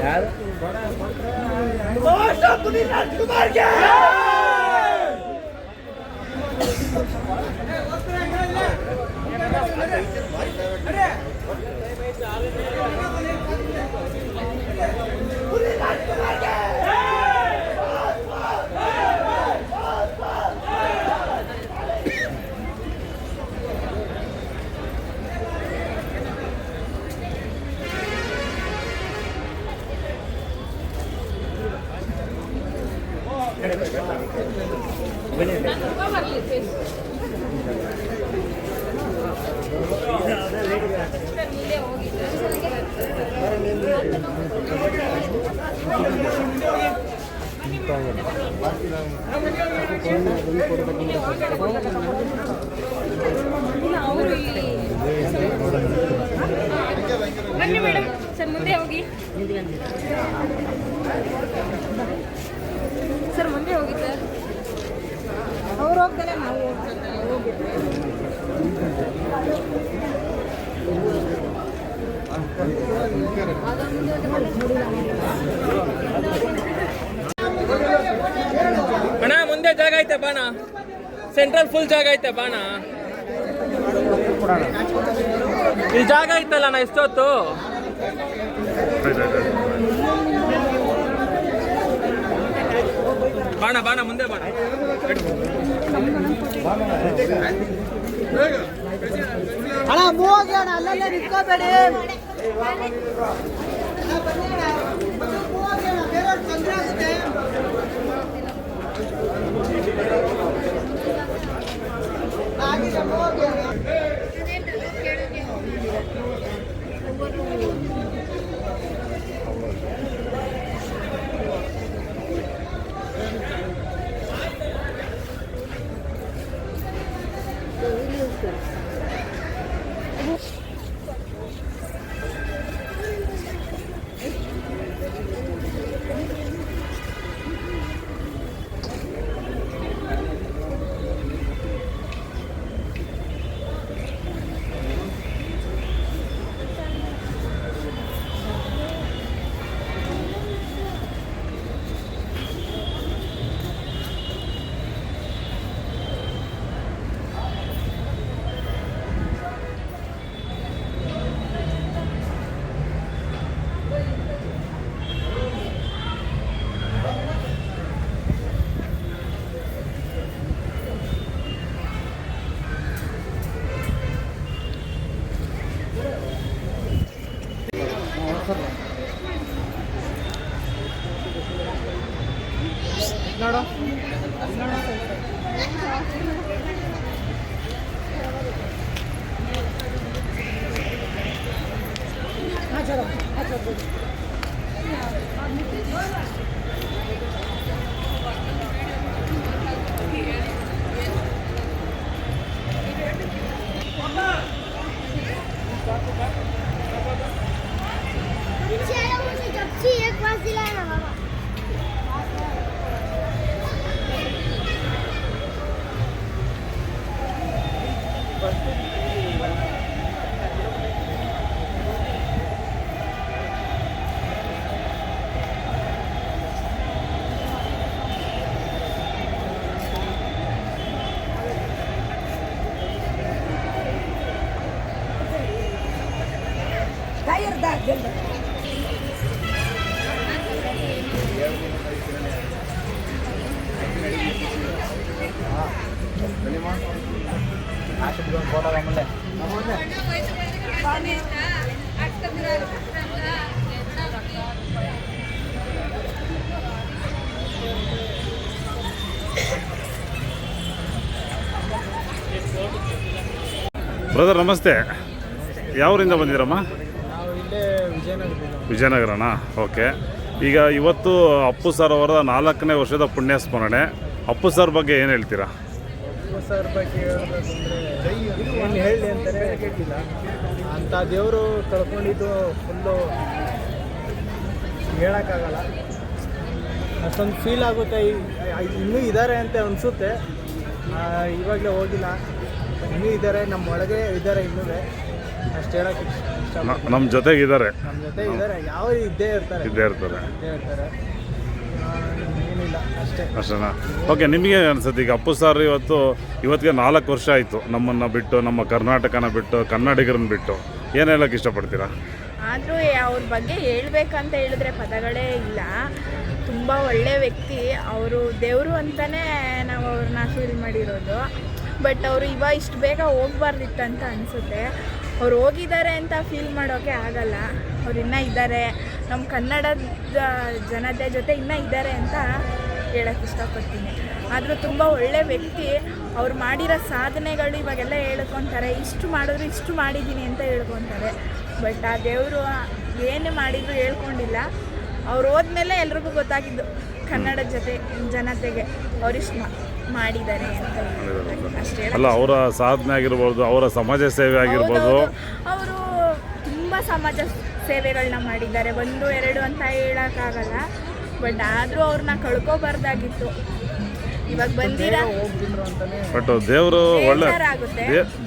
ಯಾರು ಬನ್ನಿ madam sir ಮುಂದೆ ಹೋಗಿ ಸರ್ ಮುಂದೆ ಹೋಗಿ ಸರ್ ಅವ್ರು ಹೋಗ್ತಾರೆ ನಾವು ಅಣ್ಣ ಮುಂದೆ ಜಾಗ ಐತೆ ಬಾಣ ಸೆಂಟ್ರಲ್ ಫುಲ್ ಜಾಗ ಐತೆ ಬಾಣ ಇಲ್ಲಿ ಜಾಗ ಐತಲ್ಲ ಅಣ್ಣ ಎಷ್ಟೊತ್ತು ಬಾಣ ಬಾಣ ಮುಂದೆ ಬಾಣ ಅಣ್ಣ ಮೂವಾಗಿ ಅಣ್ಣ ಅಲ್ಲಲ್ಲೇ ನಿಂತ್ಕೋಬೇಡಿ ತೊಂದರೆ ಆಗುತ್ತೆ ನೋಡು एक पास दिलाना बाबा टायर दा जल्दी ಬ್ರದರ್ ನಮಸ್ತೆ. ಯಾವೂರಿಂದ ಬಂದಿರಮ್ಮ? ನಾವು ಇಲ್ಲೇ ವಿಜಯನಗರನಾ? ಓಕೆ. ಈಗ ಇವತ್ತು ಅಪ್ಪು ಸರ್ ಅವರ 4ನೇ ವರ್ಷದ ಪುಣ್ಯ ಸ್ಮರಣೆ. ಅಪ್ಪು ಸರ್ ಬಗ್ಗೆ ಏನು ಹೇಳ್ತೀರಾ? ಅಪ್ಪು ಸರ್ ಬಗ್ಗೆ ಹೇಳಬೇಕಂದ್ರೆ ಏನು ಹೇಳಿ ಅಂತಾರೆ ಗೊತ್ತಿಲ್ಲ. ಅಂಥ ದೇವರು ಕಳ್ಕೊಂಡಿದ್ದು ಫುಲ್ಲು ಹೇಳೋಕ್ಕಾಗಲ್ಲ. ಅಷ್ಟೊಂದು ಫೀಲ್ ಆಗುತ್ತೆ. ಇನ್ನೂ ಇದ್ದಾರೆ ಅಂತ ಅನಿಸುತ್ತೆ. ಇವಾಗಲೇ ಹೋಗಿಲ್ಲ, ಇನ್ನೂ ಇದ್ದಾರೆ, ನಮ್ಮ ಒಳಗೆ ಇದ್ದಾರೆ ಇನ್ನೂ. ಅಷ್ಟು ಹೇಳಕ್ಕೆ ಇಷ್ಟ. ನಮ್ಮ ಜೊತೆಗಿದ್ದಾರೆ, ನಮ್ಮ ಜೊತೆ ಇದ್ದಾರೆ, ಯಾವ ಇದ್ದೇ ಇರ್ತಾರೆ ಇದ್ದೇ ಇರ್ತಾರೆ. ಏನಿಲ್ಲ ಅಷ್ಟೇ. ಅಷ್ಟೇನಾ? ಓಕೆ, ನಿಮಗೆ ಅನಿಸುತ್ತೆ ಈಗ ಅಪ್ಪು ಸರ್ ಇವತ್ತಿಗೆ 4 ವರ್ಷ ಆಯಿತು ನಮ್ಮನ್ನು ಬಿಟ್ಟು, ನಮ್ಮ ಕರ್ನಾಟಕನ ಬಿಟ್ಟು, ಕನ್ನಡಿಗರನ್ನ ಬಿಟ್ಟು. ಏನು ಹೇಳೋಕ್ಕೆ ಇಷ್ಟಪಡ್ತೀರಾ? ಆದರೂ ಅವ್ರ ಬಗ್ಗೆ ಹೇಳ್ಬೇಕಂತ ಹೇಳಿದ್ರೆ ಪದಗಳೇ ಇಲ್ಲ. ತುಂಬ ಒಳ್ಳೆ ವ್ಯಕ್ತಿ ಅವರು, ದೇವರು ಅಂತಲೇ ನಾವು ಅವ್ರನ್ನ ಫೀಲ್ ಮಾಡಿರೋದು. ಬಟ್ ಅವರು ಇಷ್ಟು ಬೇಗ ಹೋಗ್ಬಾರ್ದಿತ್ತು ಅಂತ ಅನಿಸುತ್ತೆ. ಅವ್ರು ಹೋಗಿದ್ದಾರೆ ಅಂತ ಫೀಲ್ ಮಾಡೋಕ್ಕೆ ಆಗಲ್ಲ. ಅವ್ರು ಇನ್ನೂ ಇದ್ದಾರೆ, ನಮ್ಮ ಕನ್ನಡದ ಜನತೆ ಜೊತೆ ಇನ್ನೂ ಇದ್ದಾರೆ ಅಂತ ಹೇಳೋಕ್ಕೆ ಇಷ್ಟಪಡ್ತೀನಿ. ಆದರೂ ತುಂಬ ಒಳ್ಳೆ ವ್ಯಕ್ತಿ. ಅವ್ರು ಮಾಡಿರೋ ಸಾಧನೆಗಳು ಇವಾಗೆಲ್ಲ ಹೇಳ್ಕೊತಾರೆ, ಇಷ್ಟು ಮಾಡಿದ್ರು ಇಷ್ಟು ಮಾಡಿದ್ದೀನಿ ಅಂತ ಹೇಳ್ಕೊತಾರೆ. ಬಟ್ ಆ ದೇವರು ಏನು ಮಾಡಿದ್ರು ಹೇಳ್ಕೊಂಡಿಲ್ಲ. ಅವ್ರು ಹೋದ್ಮೇಲೆ ಎಲ್ರಿಗೂ ಗೊತ್ತಾಗಿದ್ದು ಕನ್ನಡ ಜನತೆಗೆ ಅವರಿಷ್ಟು ಮಾಡಿದ್ದಾರೆ ಅಂತ ಅಷ್ಟೇ. ಅಲ್ಲ, ಅವರ ಸಾಧನೆ ಆಗಿರ್ಬೋದು, ಅವರ ಸಮಾಜ ಸೇವೆ ಆಗಿರ್ಬೋದು. ಅವರು ತುಂಬ ಸಮಾಜ ಸೇವೆಗಳನ್ನ ಮಾಡಿದ್ದಾರೆ, 1-2 ಅಂತ ಹೇಳೋಕ್ಕಾಗಲ್ಲ. ಬಟ್ ಆದರೂ ಅವ್ರನ್ನ ಕಳ್ಕೊಬಾರ್ದಾಗಿತ್ತು. ಇವಾಗ ಬಂದಿರೋ ಬಟ್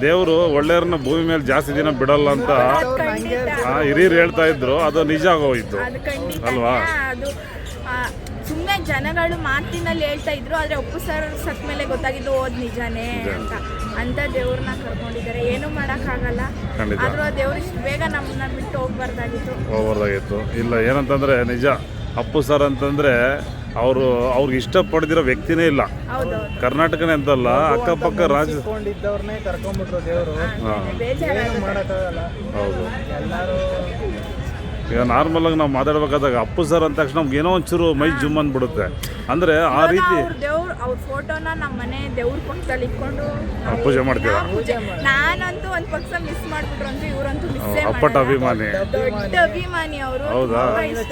ದೇವರು ಒಳ್ಳೆಯವ್ರನ್ನ ಭೂಮಿ ಮೇಲೆ ಜಾಸ್ತಿ ದಿನ ಬಿಡಲ್ಲ ಅಂತ ಹಿರಿಯರು ಹೇಳ್ತಾ ಇದ್ರು. ಅದು ನಿಜ ಆಗೋಯ್ತು ಅಲ್ವಾ? ಅದು ಸುಮ್ಮನೆ ಜನಗಳು ಮಾತಿನಲ್ಲಿ ಹೇಳ್ತಾ ಇದ್ರು, ಆದರೆ ಅಪ್ಪು ಸರ್ ಸತ್ ಮೇಲೆ ಗೊತ್ತಾಗಿದ್ದು ಓದ್ ನಿಜಾನೇ ಅಂತ ದೇವ್ರನ್ನ ಕರ್ಕೊಂಡಿದ್ದಾರೆ. ಏನೂ ಮಾಡೋಕ್ಕಾಗಲ್ಲ. ಆದರೂ ಆ ದೇವ್ರು ಇಷ್ಟು ಬೇಗ ನಮ್ಮನ್ನ ಬಿಟ್ಟು ಹೋಗ್ಬಾರ್ದಾಗಿತ್ತು. ಇಲ್ಲ, ಏನಂತಂದ್ರೆ ನಿಜ, ಅಪ್ಪು ಸರ್ ಅಂತಂದ್ರೆ ಅವ್ರಿಗೆ ಇಷ್ಟಪಡ್ದಿರೋ ವ್ಯಕ್ತಿನೇ ಇಲ್ಲ ಕರ್ನಾಟಕನೇ ಅಂತಲ್ಲ, ಅಕ್ಕಪಕ್ಕ ರಾಜ್ಯದವ್ರನ್ನೇ ಕರ್ಕೊಂಡ್ಬಿಟ್ರು ದೇವರು. ಮಾಡೋಕ್ಕಾಗಲ್ಲ. ಹೌದು. ಎಲ್ಲರೂ ಈಗ ನಾರ್ಮಲ್ ಆಗಿ ನಾವು ಮಾತಾಡ್ಬೇಕಾದಾಗ ಅಪ್ಪು ಸರ್ ಅಂದ ತಕ್ಷಣ ನಮ್ಗೆ ಏನೋ ಒಂಚೂರು ಮೈ ಜುಮ್ ಅಂದ್ಬಿಡುತ್ತೆ. ಅಂದ್ರೆ ಆ ರೀತಿ ಅವ್ರ ಫೋಟೋನ ನಮ್ಮ ಮನೆ ದೇವ್ರ ಪಕ್ಕದಲ್ಲಿ ಇಟ್ಕೊಂಡು ಪೂಜೆ ಮಾಡ್ತೀರಾ? ನಾನಂತೂ ಒಂದು ಪಕ್ಷ ಮಿಸ್ ಮಾಡ್ಬಿಟ್ರು ಅಂತ ಇವರಂತೂ ಮಿಸ್ ಅಪ್ಪಟ ಅಭಿಮಾನಿ, ದೊಡ್ಡ ಅಭಿಮಾನಿ ಅವರು. ಹೌದಾ?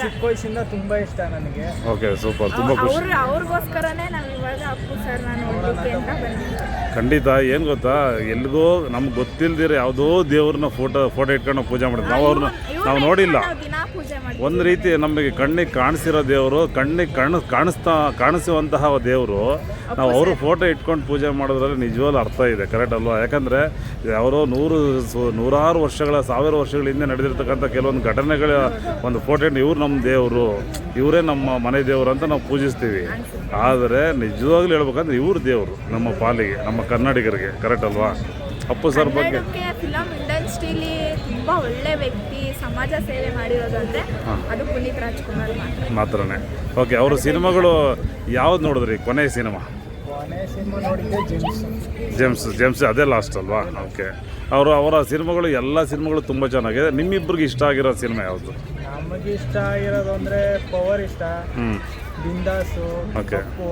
ಚಿಕ್ಕ ವಯಸ್ಸಿಂದ ತುಂಬಾ ಇಷ್ಟ ನನಗೆ. ಓಕೆ, ಸೂಪರ್, ತುಂಬಾ ಖುಷಿ. ಅವ್ರಿಗೋಸ್ಕರನೇ ನಾವು ಇವಾಗ ಅಪ್ಪು ಸರ್ ನಾನು ನೋಡ್ಲಿಕ್ಕೆ ಅಂತ ಬಂದಿದ್ದೆ. ಖಂಡಿತ. ಏನು ಗೊತ್ತಾ, ಎಲ್ಲಿಗೋ ನಮ್ಗೆ ಗೊತ್ತಿಲ್ದಿರ ಯಾವುದೋ ದೇವ್ರನ್ನ ಫೋಟೋ ಇಟ್ಕೊಂಡು ಪೂಜೆ ಮಾಡ್ತೀವಿ. ನಾವು ನೋಡಿಲ್ಲ. ಒಂದು ರೀತಿ ನಮಗೆ ಕಣ್ಣಿಗೆ ಕಾಣಿಸಿರೋ ದೇವರು, ಕಣ್ಣಿಗೆ ಕಾಣಿಸುವಂತಹ ದೇವರು, ನಾವು ಅವರು ಫೋಟೋ ಇಟ್ಕೊಂಡು ಪೂಜೆ ಮಾಡೋದ್ರಲ್ಲಿ ನಿಜವಾಗ್ಲೂ ಅರ್ಥ ಇದೆ. ಕರೆಕ್ಟ್ ಅಲ್ವಾ? ಯಾಕಂದರೆ ಯಾರೋ ನೂರಾರು ವರ್ಷಗಳ 1000 ವರ್ಷಗಳ ಹಿಂದೆ ನಡೆದಿರ್ತಕ್ಕಂಥ ಕೆಲವೊಂದು ಘಟನೆಗಳ ಒಂದು ಫೋಟೋ ಇವ್ರು ನಮ್ಮ ದೇವರು, ಇವರೇ ನಮ್ಮ ಮನೆ ದೇವರು ಅಂತ ನಾವು ಪೂಜಿಸ್ತೀವಿ. ಆದರೆ ನಿಜವಾಗ್ಲೂ ಹೇಳ್ಬೇಕಂದ್ರೆ ಇವ್ರ ದೇವರು ನಮ್ಮ ಪಾಲಿಗೆ, ನಮ್ಮ ಕನ್ನಡಿಗರಿಗೆ. ಕರೆಕ್ಟ್ ಅಲ್ವಾ? ಅಪ್ಪು ಸರ್ ಬಗ್ಗೆ ಫಿಲಂ ಇಂಡಸ್ಟ್ರಿಲಿ ತುಂಬ ಒಳ್ಳೆ ವ್ಯಕ್ತಿ, ಸಮಾಜ ಸೇವೆ ಮಾಡಿರೋದು ಅಂದರೆ ಅದು ಪುನೀತ್ ರಾಜ್ಕುಮಾರ್ ಮಾತ್ರನೇ. ಓಕೆ, ಅವರ ಸಿನಿಮಾಗಳು ಯಾವ್ದು ನೋಡಿದ್ರಿ? ಕೊನೆಯ ಸಿನಿಮಾ ನೋಡಿದ್ದೆ ಜೇಮ್ಸ್, ಅದೇ ಲಾಸ್ಟ್ ಅಲ್ವಾ? ಓಕೆ, ಅವರ ಸಿನಿಮಾಗಳು ಎಲ್ಲ ಸಿನಿಮಾಗಳು ತುಂಬ ಚೆನ್ನಾಗಿದೆ. ನಿಮ್ಮಿಬ್ಬರಿಗೆ ಇಷ್ಟ ಆಗಿರೋ ಸಿನಿಮಾ ಯಾವುದು? ನಮಗೆ ಇಷ್ಟ ಆಗಿರೋದು ಅಂದರೆ ಪವರ್ ಇಷ್ಟ, ಬಿಂದಾಸು, ಕಪ್ಪು,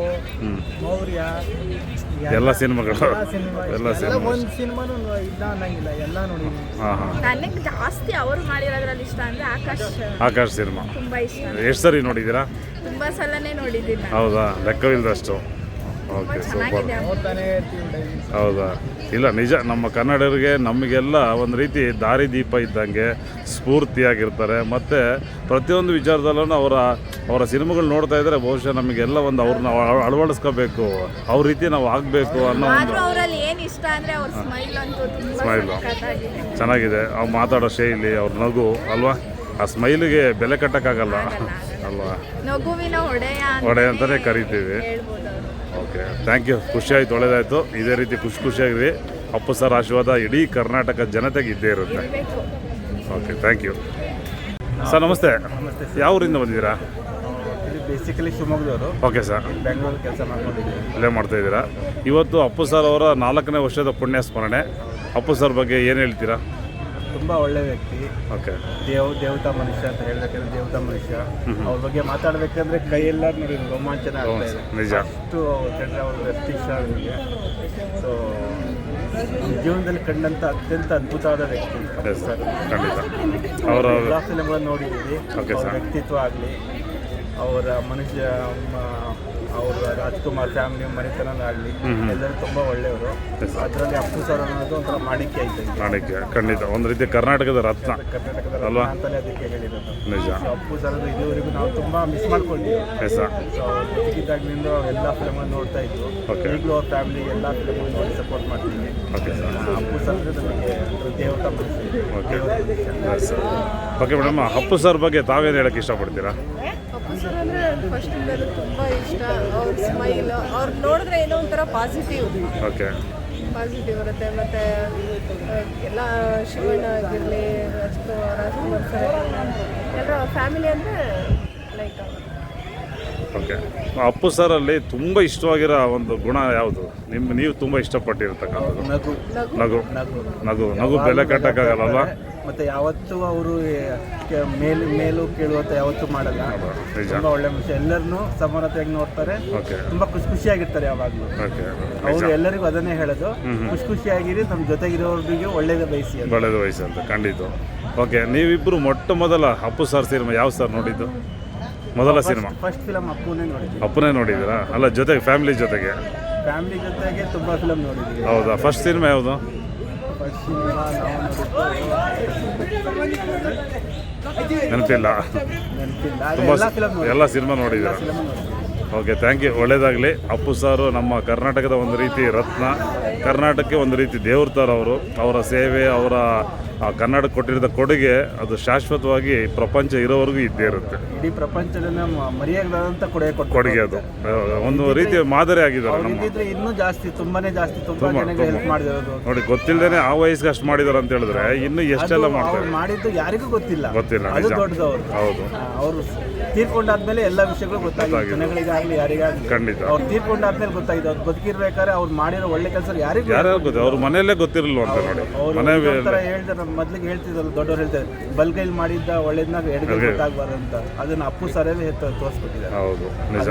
ಮೌರ್ಯ, ಎಲ್ಲ ಸಿನಿಮಾಗಳು. ಒಂದು ಸಿನಿಮಾನು ಇಲ್ಲ ಅನ್ನಂಗಿಲ್ಲ, ಎಲ್ಲ ನೋಡಿದ್ದೀನಿ. ನನಗೆ ಜಾಸ್ತಿ ಅವರು ಮಾಡಿರೋದ್ರಲ್ಲಿ ಇಷ್ಟ ಅಂದರೆ ಆಕಾಶ್ ಸಿನಿಮಾ ತುಂಬ ಇಷ್ಟ. ಎಷ್ಟು ಸರಿ ನೋಡಿದ್ದೀರಾ? ತುಂಬ ಸಲನೇ ನೋಡಿದ್ದೀನಿ. ಹೌದಾ? ಲೆಕ್ಕವಿಲ್ಲದಷ್ಟು. Okay, super. ಹೌದಾ? ಇಲ್ಲ, ನಿಜ, ನಮ್ಮ ಕನ್ನಡಿಗರಿಗೆ ನಮಗೆಲ್ಲ ಒಂದು ರೀತಿ ದಾರಿದೀಪ ಇದ್ದಂಗೆ ಸ್ಫೂರ್ತಿಯಾಗಿರ್ತಾರೆ. ಮತ್ತು ಪ್ರತಿಯೊಂದು ವಿಚಾರದಲ್ಲೂ ಅವರ ಸಿನಿಮಾಗಳು ನೋಡ್ತಾ ಇದ್ದರೆ ಬಹುಶಃ ನಮಗೆಲ್ಲ ಒಂದು ಅವ್ರನ್ನ ಅಳವಡಿಸ್ಕೋಬೇಕು, ಅವ್ರ ರೀತಿ ನಾವು ಆಗಬೇಕು ಅನ್ನೋ ಒಂದು ಸ್ಮೈಲು ಚೆನ್ನಾಗಿದೆ. ಅವ್ರು ಮಾತಾಡೋ ಶೈಲಿ, ಅವ್ರ ನಗು ಅಲ್ವಾ? ಆ ಸ್ಮೈಲಿಗೆ ಬೆಲೆ ಕಟ್ಟೋಕ್ಕಾಗಲ್ಲ ಅಲ್ವಾ? ಒಡೆ ಅಂತಲೇ ಕರಿತೀವಿ. Okay, thank you. ಖುಷಿ ಆಯ್ತು, ಒಳ್ಳೆಯದಾಯಿತು. ಇದೇ ರೀತಿ ಖುಷಿಯಾಗಿರಿ. ಅಪ್ಪು ಸರ್ ಆಶೀರ್ವಾದ ಇಡೀ ಕರ್ನಾಟಕ ಜನತೆಗೆ ಇದ್ದೇ ಇರುತ್ತೆ. Okay, thank you sir. ನಮಸ್ತೆ. ಯಾವ ಊರಿಂದ ಬಂದಿದ್ದೀರಾ? ಬೇಸಿಕಲಿ ಶಿವಮೊಗ್ಗದವರು. Okay sir. ಬೆಂಗಳೂರು ಕೆಲಸ ಮಾಡ್ಕೊಂಡಿದ್ದೀವಿ. ಅಲ್ಲೇ ಮಾಡ್ತಾಯಿದ್ದೀರಾ? ಇವತ್ತು ಅಪ್ಪು ಸರ್ ಅವರ 4ನೇ ವರ್ಷದ ಪುಣ್ಯ ಸ್ಮರಣೆ. ಅಪ್ಪು ಸರ್ ಬಗ್ಗೆ ಏನು ಹೇಳ್ತೀರಾ? ತುಂಬ ಒಳ್ಳೆ ವ್ಯಕ್ತಿ. ಓಕೆ, ದೇವತಾ ಮನುಷ್ಯ ಅಂತ ಹೇಳಬೇಕಂದ್ರೆ ದೇವತಾ ಮನುಷ್ಯ. ಅವ್ರ ಬಗ್ಗೆ ಮಾತಾಡಬೇಕಂದ್ರೆ ಕೈಯೆಲ್ಲ ನೋಡಿ ರೋಮಾಂಚನ ಆಗ್ತಾ ಇದೆ. ನಿಜ. ಅಷ್ಟು ಕಂಡ್ರೆ ಅವ್ರ ಎಷ್ಟು ಇಷ್ಟ ನನಗೆ. ಸೊ ಜೀವನದಲ್ಲಿ ಕಂಡಂಥ ಅತ್ಯಂತ ಅದ್ಭುತವಾದ ವ್ಯಕ್ತಿ ಸರ್. ಖಂಡಿತ. ಅವರ ಎಲ್ಲ ಫಿಲಮ್ಗಳನ್ನು ನೋಡಿದ್ದೀವಿ. ವ್ಯಕ್ತಿತ್ವ ಆಗಲಿ, ಅವರ ಅವರು ರಾಜ್ಕುಮಾರ್ ಫ್ಯಾಮಿಲಿ ಮನೆತನದಾಗಲಿ ಎಲ್ಲರೂ ತುಂಬ ಒಳ್ಳೆಯವರು. ಅದರಲ್ಲಿ ಅಪ್ಪು ಸರ್ ಅನ್ನೋದು ಒಂಥರ ಮಾಣಿಕ್ಯ ಐತೆ. ಮಾಣಿಕ್ಯ ಖಂಡಿತ ಒಂದು ರೀತಿ ಕರ್ನಾಟಕದ ರತ್ನ ಕರ್ನಾಟಕದ ಅಲ್ವಾ? ಅಂತಲೇ ಅದಕ್ಕೆ ಹೇಳಿರೋದು. ನಿಜ. ಅಪ್ಪು ಸರ್ ಇದುವರೆಗೂ ನಾವು ತುಂಬ ಮಿಸ್ ಮಾಡ್ಕೊಂಡಿದ್ದೀವಿ. ಎಸ್ ಬದುಕಿದ್ದಾಗಲಿಂದ ಎಲ್ಲ ಫಿಲಮನ್ನು ನೋಡ್ತಾ ಇದ್ದು, ಈಗಲೂ ಅವ್ರ ಫ್ಯಾಮಿಲಿ ಎಲ್ಲ ಫಿಲಮನ್ನು ನೋಡಿ ಸಪೋರ್ಟ್ ಮಾಡ್ತೀವಿ. Okay sir. ಅಪ್ಪು ಸರ್ ನಮಗೆ ದೇವತಾ ಮನಸ್ಸು. ಓಕೆ ಮೇಡಮ್, ಅಪ್ಪು ಸರ್ ಬಗ್ಗೆ ತಾವೇನು ಹೇಳಕ್ಕೆ ಇಷ್ಟಪಡ್ತೀರಾ? ಅಪ್ಪು ಸರ್ ಅಂದರೆ ಫಸ್ಟಿಂದಲೂ ತುಂಬ ಇಷ್ಟ. ಅವ್ರ ಸ್ಮೈಲ್ ಅವ್ರು ನೋಡಿದ್ರೆ ಏನೋ ಒಂಥರ ಪಾಸಿಟಿವ್ ಓಕೆ ಇರುತ್ತೆ. ಮತ್ತು ಎಲ್ಲ ಶಿವಣ್ಣ ಆಗಿರಲಿ, ರಾಜ್ಕುಮಾರ್ ಸರ್ ಎಲ್ಲರ ಫ್ಯಾಮಿಲಿ ಅಂದರೆ ಲೈಕ್ ಓಕೆ. ಅಪ್ಪು ಸರಲ್ಲಿ ತುಂಬ ಇಷ್ಟವಾಗಿರೋ ಒಂದು ಗುಣ ಯಾವುದು ನೀವು ತುಂಬ ಇಷ್ಟಪಟ್ಟಿರ್ತಕ್ಕಂಥದ್ದು? ನಗು ನಗು ನಗು ನಗು ನಗು ಬೆಲೆ ಕಟ್ಟಕ್ಕಾಗಲ್ಲ. ಮತ್ತು ಯಾವತ್ತೂ ಅವರು ಮೇಲೂ ಕೇಳುವಂತ ಯಾವತ್ತೂ ಮಾಡಲ್ಲ. ತುಂಬ ಒಳ್ಳೆ ಮನುಷ್ಯ, ಎಲ್ಲರನ್ನೂ ಸಮಾನತೆಯಾಗಿ ನೋಡ್ತಾರೆ. ಓಕೆ ತುಂಬ ಖುಷಿಯಾಗಿರ್ತಾರೆ ಯಾವಾಗಲೂ. ಓಕೆ ಅವರು ಎಲ್ಲರಿಗೂ ಅದನ್ನೇ ಹೇಳೋದು, ಖುಷಿಯಾಗಿರಿ, ನಮ್ಮ ಜೊತೆಗಿರೋರಿಗೆ ಒಳ್ಳೇದು ಬಯಸಿ ಅಂತ. ಒಳ್ಳೇದು ವಯಸ್ಸು ಅಂತ ಖಂಡಿತ. ಓಕೆ, ನೀವಿಬ್ಬರು ಮೊದಲ ಅಪ್ಪು ಸರ್ ಸಿನಿಮಾ ಯಾವ ಸರ್ ನೋಡಿದ್ದು? ಮೊದಲ ಸಿನಿಮಾ ಫಸ್ಟ್ ಫಿಲಮ್ ಅಪ್ಪುನೇ ನೋಡಿದ್ವಿ. ಅಪ್ಪನೇ ನೋಡಿದ್ದೀರಾ? ಅಲ್ಲ, ಜೊತೆಗೆ ಫ್ಯಾಮಿಲಿ ಜೊತೆಗೆ ತುಂಬ ಫಿಲಮ್ ನೋಡಿದ್ವಿ. ಹೌದಾ? ಫಸ್ಟ್ ಸಿನಿಮಾ ಯಾವುದು? ಫಸ್ಟ್ ಸಿನಿಮಾ ನೆನಪಿಲ್ಲ. ತುಂಬ ಎಲ್ಲ ಸಿನಿಮಾ ನೋಡಿದ್ದೀರಾ? Okay, thank you. ಒಳ್ಳೇದಾಗಲಿ. ಅಪ್ಪು ಸಾರು ನಮ್ಮ ಕರ್ನಾಟಕದ ಒಂದು ರೀತಿ ರತ್ನ, ಕರ್ನಾಟಕಕ್ಕೆ ಒಂದು ರೀತಿ ದೇವ್ರ ಥರ ಅವರು. ಅವರ ಸೇವೆ, ಅವರ ಕರ್ನಾಟಕ ಕೊಟ್ಟಿರೋ ಕೊಡುಗೆ ಅದು ಶಾಶ್ವತವಾಗಿ ಪ್ರಪಂಚ ಇರೋವರೆಗೂ ಇದ್ದೇ ಇರುತ್ತೆ. ಇಡೀ ಪ್ರಪಂಚದನ್ನ ಮರೆಯಾಗದಂತ ಕೊಡುಗೆ ಅದು ಒಂದು ರೀತಿ ಮಾದರಿ ಆಗಿದ್ದಾರೆ. ನಮ್ಮ ಇನ್ನೂ ಜಾಸ್ತಿ, ತುಂಬಾನೇ ಜಾಸ್ತಿ, ತುಂಬಾ ಜನಕ್ಕೆ ಹೆಲ್ಪ್ ಮಾಡಿರೋದು ನೋಡಿ. ಗೊತ್ತಿಲ್ಲದೇನೆ ಆ ವಯಸ್ಸಿಗೆ ಅಷ್ಟು ಮಾಡಿದಾರೆ ಅಂತ ಹೇಳಿದ್ರೆ ಇನ್ನು ಎಷ್ಟೆಲ್ಲ ಮಾಡ್ತಾರೆ ಮಾಡಿದ್ದು ಯಾರಿಗೂ ಗೊತ್ತಿಲ್ಲ. ನಿಜ. ದೊಡ್ಡದವ್ರು ಹೌದು. ಅವರು ತೀರ್ಕೊಂಡಾದ್ಮೇಲೆ ಎಲ್ಲ ವಿಷಯಗಳು ಗೊತ್ತಾಗಿದೆ, ಜನಗಳಿಗಾಗ್ಲಿ ಯಾರಿಗಾಗ್ಲಿ. ಖಂಡಿತ. ಅವ್ರು ತೀರ್ಕೊಂಡಾದ್ಮೇಲೆ ಗೊತ್ತಾಗಿದೆ. ಅವ್ರು ಬದುಕಿರ್ಬೇಕಾದ್ರೆ ಅವ್ರು ಮಾಡಿರೋ ಒಳ್ಳೆ ಕೆಲಸ ಯಾರಿಗೂ ಗೊತ್ತಿಲ್ಲ. ಅವ್ರ ಮನೆಯಲ್ಲೇ ಗೊತ್ತಿರಲಿಲ್ಲ ಅಂತ ನೋಡಿ. ಮನೆ ಹೇಳ್ತಾರೆ, ಮೊದ್ಲಿಗೆ ಹೇಳ್ತಿದ್ರು ದೊಡ್ಡವ್ರು ಹೇಳ್ತಾರೆ, ಬಲ್ಗೈಲಿ ಮಾಡಿದ್ದ ಒಳ್ಳೇದ್ನಾಗ ಎಡಗೈ ಗೊತ್ತಾಗಬಾರ್ದು ಅಂತ. ಅದನ್ನ ಅಪ್ಪು ಸರೇ ತೋರಿಸ್ಕೊಟ್ಟಿದ್ದಾರೆ. ಹೌದು, ನಿಜ.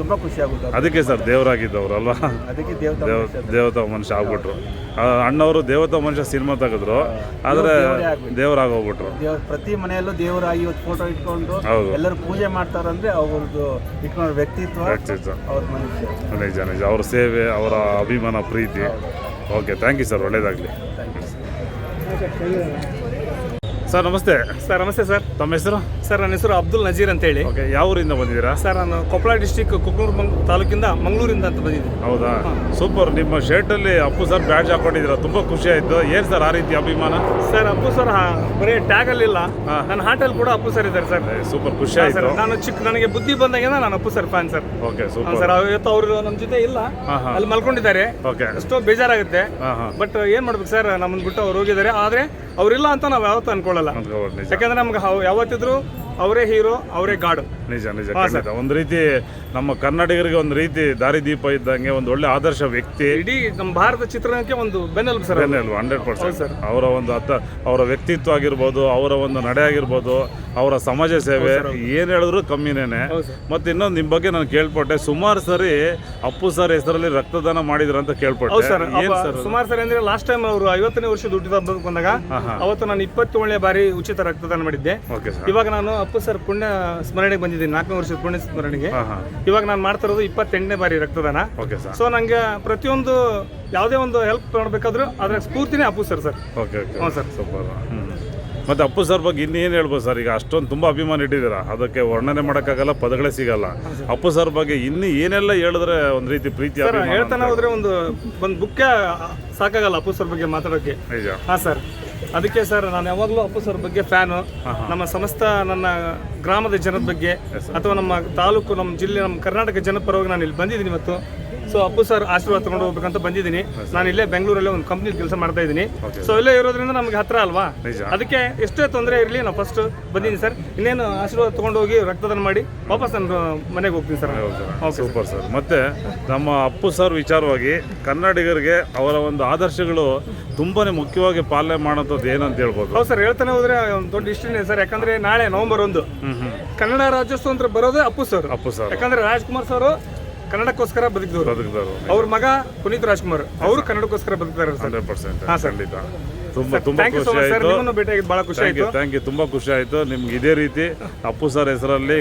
ತುಂಬಾ ಖುಷಿ ಆಗುತ್ತೆ. ಅದಕ್ಕೆ ಸರ್ ದೇವರಾಗಿದ್ದವ್ರು ಅಲ್ವಾ? ಅದಕ್ಕೆ ದೇವತಾ ಮನುಷ್ಯ ಆಗ್ಬಿಟ್ರು. ಅಣ್ಣವರು ದೇವತಾ ಮನುಷ್ಯ ಸಿನಿಮಾ ತೆಗೆದ್ರು, ಆದ್ರೆ ದೇವರಾಗೋಗ್ಬಿಟ್ರು. ಪ್ರತಿ ಮನೆಯಲ್ಲೂ ದೇವರಾಗಿ ಇವತ್ತು ಫೋಟೋ ಇಟ್ಕೊಂಡು ಎಲ್ಲರೂ ಪೂಜೆ ಮಾಡ್ತಾರಂದ್ರೆ ಅವ್ರದ್ದು ಇಟ್ಕೊಂಡ ವ್ಯಕ್ತಿತ್ವ, ಅವ್ರ ಮನುಷ್ಯ. ನಿಜ ನಿಜ. ಅವ್ರ ಸೇವೆ, ಅವರ ಅಭಿಮಾನ, ಪ್ರೀತಿ. Okay, thank you sir. ಒಳ್ಳೇದಾಗಲಿ. ಸರ್ ನಮಸ್ತೆ. ಸರ್ ನಮಸ್ತೆ ಸರ್. ತಮ್ಮ ಹೆಸರು? ಸರ್ ನನ್ನ ಹೆಸರು ಅಬ್ದುಲ್ ನಜೀರ್ ಅಂತ ಹೇಳಿ. ಓಕೆ, ಯಾವ ಊರಿಂದ ಬಂದಿದ್ದೀರಾ? ಸರ್ ನಾನು ಕೊಪ್ಪಳ ಡಿಸ್ಟಿಕ್ ಕುಕ್ನೂರು ತಾಲೂಕಿಂದ ಮಂಗಳೂರಿಂದ ಅಂತ ಬಂದಿದ್ದೀನಿ. ಹೌದಾ? ಸೂಪರ್. ನಿಮ್ಮ ಶರ್ಟಲ್ಲಿ ಅಪ್ಪು ಸರ್ ಬ್ಯಾಡ್ಜ್ ಹಾಕೊಂಡಿದ್ದೀರಾ, ತುಂಬ ಖುಷಿ ಆಯಿತು. ಏನು ಸರ್ ಆ ರೀತಿ ಅಭಿಮಾನ? ಸರ್ ಅಪ್ಪು ಸರ್ ಬರೀ ಟ್ಯಾಗಲ್ಲಿ ಇಲ್ಲ, ನನ್ನ ಹಾರ್ಟಲ್ಲಿ ಕೂಡ ಅಪ್ಪು ಸರ್ ಇದ್ದಾರೆ ಸರ್. ಸೂಪರ್, ಖುಷಿ ಆಯಿತು. ನಾನು ನನಗೆ ಬುದ್ಧಿ ಬಂದಾಗೇನ ನಾನು Appu sir fan sir. Okay, super sir. ಇವತ್ತು ಅವರು ನಮ್ಮ ಜೊತೆ ಇಲ್ಲ, ಅಲ್ಲಿ ಮಲ್ಕೊಂಡಿದ್ದಾರೆ. ಓಕೆ, ಎಷ್ಟೋ ಬೇಜಾರಾಗುತ್ತೆ. ಬಟ್ ಏನು ಮಾಡ್ಬೇಕು ಸರ್, ನಮ್ಮನ್ನು ಬಿಟ್ಟು ಅವ್ರು ಹೋಗಿದ್ದಾರೆ. ಆದರೆ ಅವರಿಲ್ಲ ಅಂತ ನಾವು ಯಾವತ್ತೂ ಅನ್ಕೊಳ್ಳಲ್ಲ. ಯಾಕಂದ್ರೆ ನಮ್ಗೆ ಯಾವತ್ತಿದ್ರು ಅವರೇ ಹೀರೋ, ಅವರೇ ಗಾಡು. ನಿಜ ನಿಜ. ಒಂದು ರೀತಿ ನಮ್ಮ ಕನ್ನಡಿಗರಿಗೆ ಒಂದು ರೀತಿ ದಾರಿದೀಪ ಇದ್ದಂಗೆ, ಒಂದು ಒಳ್ಳೆ ಆದರ್ಶ ವ್ಯಕ್ತಿ. ಇಡೀ ನಮ್ಮ ಭಾರತ ಚಿತ್ರಣಕ್ಕೆ ಒಂದು ಬೆನ್ನೆಲುಬು ಸರ್. ಬೆನ್ನೆಲುಬು 100% ಸರ್. ಅವರ ಒಂದು ಅವರ ವ್ಯಕ್ತಿತ್ವ ಆಗಿರ್ಬೋದು, ಅವರ ಒಂದು ನಡೆ ಆಗಿರ್ಬೋದು, ಅವರ ಸಮಾಜ ಸೇವೆ, ಏನು ಹೇಳಿದ್ರು ಕಮ್ಮಿನೇನೆ. ಮತ್ತೆ ಇನ್ನೊಂದು ನಿಮ್ಮ ಬಗ್ಗೆ ನಾನು ಕೇಳ್ಪಟ್ಟೆ, ಸುಮಾರು ಸರಿ ಅಪ್ಪು ಸರ್ ಹೆಸರಲ್ಲಿ ರಕ್ತದಾನ ಮಾಡಿದ್ರು ಅಂತ ಕೇಳ್ಪಟ್ಟೆ. ಸುಮಾರು ಸರಿ ಅಂದ್ರೆ ಲಾಸ್ಟ್ ಟೈಮ್ ಅವರು 50ನೇ ವರ್ಷದ ಹುಟ್ಟಿದ ಬಂದಾಗ ಅವತ್ತು ನಾನು 27ನೇ ಬಾರಿ ಉಚಿತ ರಕ್ತದಾನ ಮಾಡಿದ್ದೆ. ಇವಾಗ ನಾನು ಅಪ್ಪು ಸರ್ ಪುಣ್ಯ ಸ್ಮರಣೆಗೆ ಬಂದಿದ್ದೀನಿ, 4ನೇ ವರ್ಷದ ಪುಣ್ಯ ಸ್ಮರಣೆಗೆ. ಇವಾಗ ನಾನು ಮಾಡ್ತಾ ಇರೋದು 28ನೇ ಬಾರಿ ರಕ್ತದಾನ. ಸೊ ನಂಗೆ ಪ್ರತಿಯೊಂದು ಯಾವುದೇ ಒಂದು ಹೆಲ್ಪ್ ಮಾಡಬೇಕಾದ್ರೂ ಅದ್ರ ಸ್ಫೂರ್ತಿನೇ Appu sir. Okay, sir, super. ಮತ್ತೆ ಅಪ್ಪು ಸರ್ ಬಗ್ಗೆ ಇನ್ನೇನು ಹೇಳ್ಬೋದು ಸರ್? ಈಗ ಅಷ್ಟೊಂದು ತುಂಬ ಅಭಿಮಾನ ಇಟ್ಟಿದ್ದೀರಾ, ಅದಕ್ಕೆ ವರ್ಣನೆ ಮಾಡೋಕ್ಕಾಗಲ್ಲ, ಪದಗಳೇ ಸಿಗಲ್ಲ. ಅಪ್ಪು ಸರ್ ಬಗ್ಗೆ ಇನ್ನು ಏನೆಲ್ಲ ಹೇಳಿದ್ರೆ ಒಂದು ರೀತಿ ಪ್ರೀತಿ ಹೇಳ್ತಾನೆ ಹೋದ್ರೆ ಒಂದು ಬುಕ್ಕೆ ಸಾಕಾಗಲ್ಲ ಅಪ್ಪು ಸರ್ ಬಗ್ಗೆ ಮಾತಾಡೋಕ್ಕೆ. ನಿಜ. ಹಾಂ ಸರ್. ಅದಕ್ಕೆ ಸರ್ ನಾನು ಯಾವಾಗಲೂ ಅಪ್ಪು ಸರ್ ಬಗ್ಗೆ ಫ್ಯಾನು. ನಮ್ಮ ಸಮಸ್ತ ನನ್ನ ಗ್ರಾಮದ ಜನದ ಬಗ್ಗೆ ಅಥವಾ ನಮ್ಮ ತಾಲೂಕು, ನಮ್ಮ ಜಿಲ್ಲೆ, ನಮ್ಮ ಕರ್ನಾಟಕ ಜನದ ಪರವಾಗಿ ನಾನು ಇಲ್ಲಿ ಬಂದಿದ್ದೀನಿ ಇವತ್ತು. ಸೊ ಅಪ್ಪು ಸರ್ ಆಶೀರ್ವಾದ ತಗೊಂಡು ಹೋಗ್ಬೇಕಂತ ಬಂದಿದ್ದೀನಿ. ನಾನು ಇಲ್ಲೇ ಬೆಂಗಳೂರಲ್ಲೇ ಒಂದು ಕಂಪ್ನಿ ಕೆಲಸ ಮಾಡ್ತಾ ಇದ್ದೀನಿ. ಸೊ ಇಲ್ಲೇ ಇರೋದ್ರಿಂದ ನಮ್ಗೆ ಹತ್ರ ಅಲ್ವಾ, ಅದಕ್ಕೆ ಎಷ್ಟೇ ತೊಂದರೆ ಇರಲಿ ನಾನು ಫಸ್ಟ್ ಬಂದಿದ್ದೀನಿ ಸರ್. ಇನ್ನೇನು ಆಶೀರ್ವಾದ ತೊಗೊಂಡು ಹೋಗಿ ರಕ್ತದಾನ ಮಾಡಿ ವಾಪಸ್ ನಾನು ಮನೆಗೆ ಹೋಗ್ತೀನಿ ಸರ್. Super sir. ಮತ್ತೆ ನಮ್ಮ ಅಪ್ಪು ಸರ್ ವಿಚಾರವಾಗಿ ಕನ್ನಡಿಗರಿಗೆ ಅವರ ಒಂದು ಆದರ್ಶಗಳು ತುಂಬಾನೇ ಮುಖ್ಯವಾಗಿ ಪಾಲನೆ ಮಾಡೋಂಥದ್ದು ಏನಂತ ಹೇಳ್ಬೋದು? ಹೌದು ಸರ್. ಹೇಳ್ತಾನೆ ಹೋದ್ರೆ ಒಂದು ದೊಡ್ಡ ಹಿಸ್ಟ್ರಿನೇ ಸರ್. ಯಾಕಂದ್ರೆ ನಾಳೆ ನವೆಂಬರ್ 1 ಕನ್ನಡ ರಾಜ್ಯೋತ್ಸವ ಅಂತ ಬರೋದೇ ಅಪ್ಪು ಸರ್. ಯಾಕಂದ್ರೆ ರಾಜ್ಕುಮಾರ್ ಸರ್ ಕನ್ನಡಕ್ಕೋಸ್ಕರ ಬದುಕಿದವರು. ಅವ್ರ ಮಗ ಪುನೀತ್ ರಾಜ್ಕುಮಾರ್ ಅವರು ಕನ್ನಡಕ್ಕೋಸ್ಕರ ಬದುಕ್ತಾರೆ. 100% ಖಂಡಿತ. ತುಂಬ ತುಂಬ ಥ್ಯಾಂಕ್ ಯು ಸೊ ಖುಷಿ ಮಚ್ ಸರ್, ಆಯಿತು. ನಿಮ್ಮನ್ನು ಭೇಟಿಯಾಗಿ ಭಾಳ ಖುಷಿ ಆಯಿತು. ಥ್ಯಾಂಕ್ ಯು, ತುಂಬ ಖುಷಿ ಆಯಿತು. ನಿಮ್ಗೆ ಇದೇ ರೀತಿ ಅಪ್ಪು ಸರ್ ಹೆಸರಲ್ಲಿ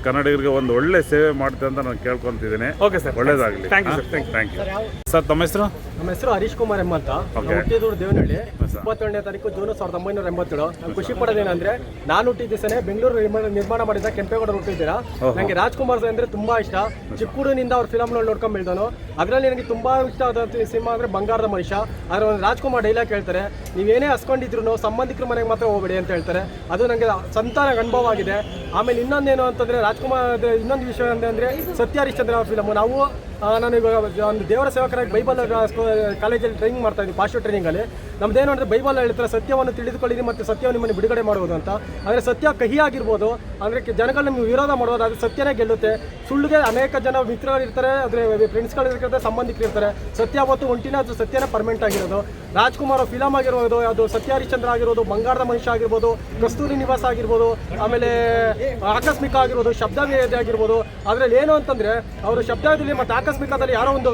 ಕನ್ನಡಿಗರಿಗೆ ಒಂದು ಒಳ್ಳೆ ಸೇವೆ ಮಾಡ್ತೆ ಅಂತ ನಾನು ಕೇಳ್ಕೊತಿದ್ದೀನಿ. ಓಕೆ ಸರ್, ಒಳ್ಳೇದಾಗಲಿ. Thank you sir, thank you sir. ತಮ್ಮ ಹೆಸರು? ನಮ್ಮ ಹೆಸರು ಹರೀಶ್ ಕುಮಾರ್ ಎಂಬಂತ. ಹುಟ್ಟಿದೂರು ದೇವನಹಳ್ಳಿ. 21ನೇ ತಾರೀಕು ಜೂನ್ 1987. ನಾನು ಖುಷಿ ಪಡೋದೇನಂದ್ರೆ ನಾನು ಹುಟ್ಟಿದ ದಿವಸನೇ ಬೆಂಗಳೂರು ನಿರ್ಮಾಣ ಮಾಡಿದ ಕೆಂಪೇಗೌಡ ಹುಟ್ಟಿದ್ದೀರಾ. ನನಗೆ ರಾಜ್ಕುಮಾರ್ ಅಂದ್ರೆ ತುಂಬಾ ಇಷ್ಟ. ಚಿಕ್ಕೂರಿನಿಂದ ಅವ್ರ ಫಿಲಮ್ಗಳು ನೋಡ್ಕೊಂಡು ಬೆಳೆದನು. ಅದರಲ್ಲಿ ನನಗೆ ತುಂಬಾ ಇಷ್ಟ ಆದ ಸಿನಿಮಾ ಅಂದ್ರೆ ಬಂಗಾರದ ಮನುಷ್ಯ. ಅದ್ರ ಒಂದು ರಾಜ್ಕುಮಾರ್ ಡೈಲಾಗ್ ಹೇಳ್ತಾರೆ, ನೀವೇನೇ ಹಸ್ಕೊಂಡಿದ್ರು ಸಂಬಂಧಿಕರ ಮನೆಗೆ ಮಾತ್ರ ಹೋಗಬೇಡಿ ಅಂತ ಹೇಳ್ತಾರೆ. ಅದು ನನಗೆ ಸಂತಾನ ಅನುಭವ ಆಗಿದೆ. ಆಮೇಲೆ ಇನ್ನೊಂದೇನು ಅಂತಂದ್ರೆ ರಾಜ್ಕುಮಾರ್ ಇನ್ನೊಂದು ವಿಷಯ ಅಂದ್ರೆ ಸತ್ಯ ಹರಿಶ್ಚಂದ್ರ ಫಿಲಮ್. ನಾವು ನಾನು ಇವಾಗ ಒಂದು ದೇವರ ಸೇವಕರಾಗಿ ಬೈಬಲ್ ಕಾಲೇಜಲ್ಲಿ ಟ್ರೈನಿಂಗ್ ಮಾಡ್ತಾ ಇದ್ದೀನಿ, ಪಾಸ್ಟರ್ ಟ್ರೈನಿಂಗಲ್ಲಿ. ನಮ್ದೇನು ಅಂದರೆ ಬೈಬಲ್ ಹೇಳ್ತಾರೆ, ಸತ್ಯವನ್ನು ತಿಳಿದುಕೊಳ್ಳಿರಿ ಮತ್ತು ಸತ್ಯವನ್ನು ನಿಮ್ಮನ್ನು ಬಿಡುಗಡೆ ಮಾಡುವುದು ಅಂತ. ಅಂದರೆ ಸತ್ಯ ಕಹಿ ಆಗಿರ್ಬೋದು, ಅಂದರೆ ಜನಗಳು ನಿಮ್ಗೆ ವಿರೋಧ ಮಾಡ್ಬೋದು, ಅದು ಸತ್ಯನೇ ಗೆಲ್ಲುತ್ತೆ. ಸುಳ್ಳಿಗೆ ಅನೇಕ ಜನ ಮಿತ್ರಗಳಿರ್ತಾರೆ, ಅಂದರೆ ಫ್ರೆಂಡ್ಸ್ಗಳಿರ್ತಾರೆ, ಸಂಬಂಧಿಕರಿರ್ತಾರೆ. ಸತ್ಯ ಅವತ್ತು ಒಂಟಿನ, ಅದು ಸತ್ಯನೇ ಪರ್ಮನೆಂಟ್ ಆಗಿರೋದು. ರಾಜ್ಕುಮಾರ್ ಫಿಲಮ್ ಆಗಿರ್ಬೋದು, ಅದು ಸತ್ಯ ಹರಿಶ್ಚಂದ್ರ ಆಗಿರ್ಬೋದು, ಬಂಗಾರದ ಮನುಷ್ಯ ಆಗಿರ್ಬೋದು, ಕಸ್ತೂರಿ ನಿವಾಸ ಆಗಿರ್ಬೋದು, ಆಮೇಲೆ ಆಕಸ್ಮಿಕ ಆಗಿರ್ಬೋದು, ಶಬ್ದವೇದ ಆಗಿರ್ಬೋದು. ಅದರಲ್ಲಿ ಏನು ಅಂತಂದರೆ ಅವರು ಶಬ್ದದಲ್ಲಿ ಮತ್ತು ಆಕಸ್ಮಿಕದಲ್ಲಿ ಯಾರೋ ಒಂದು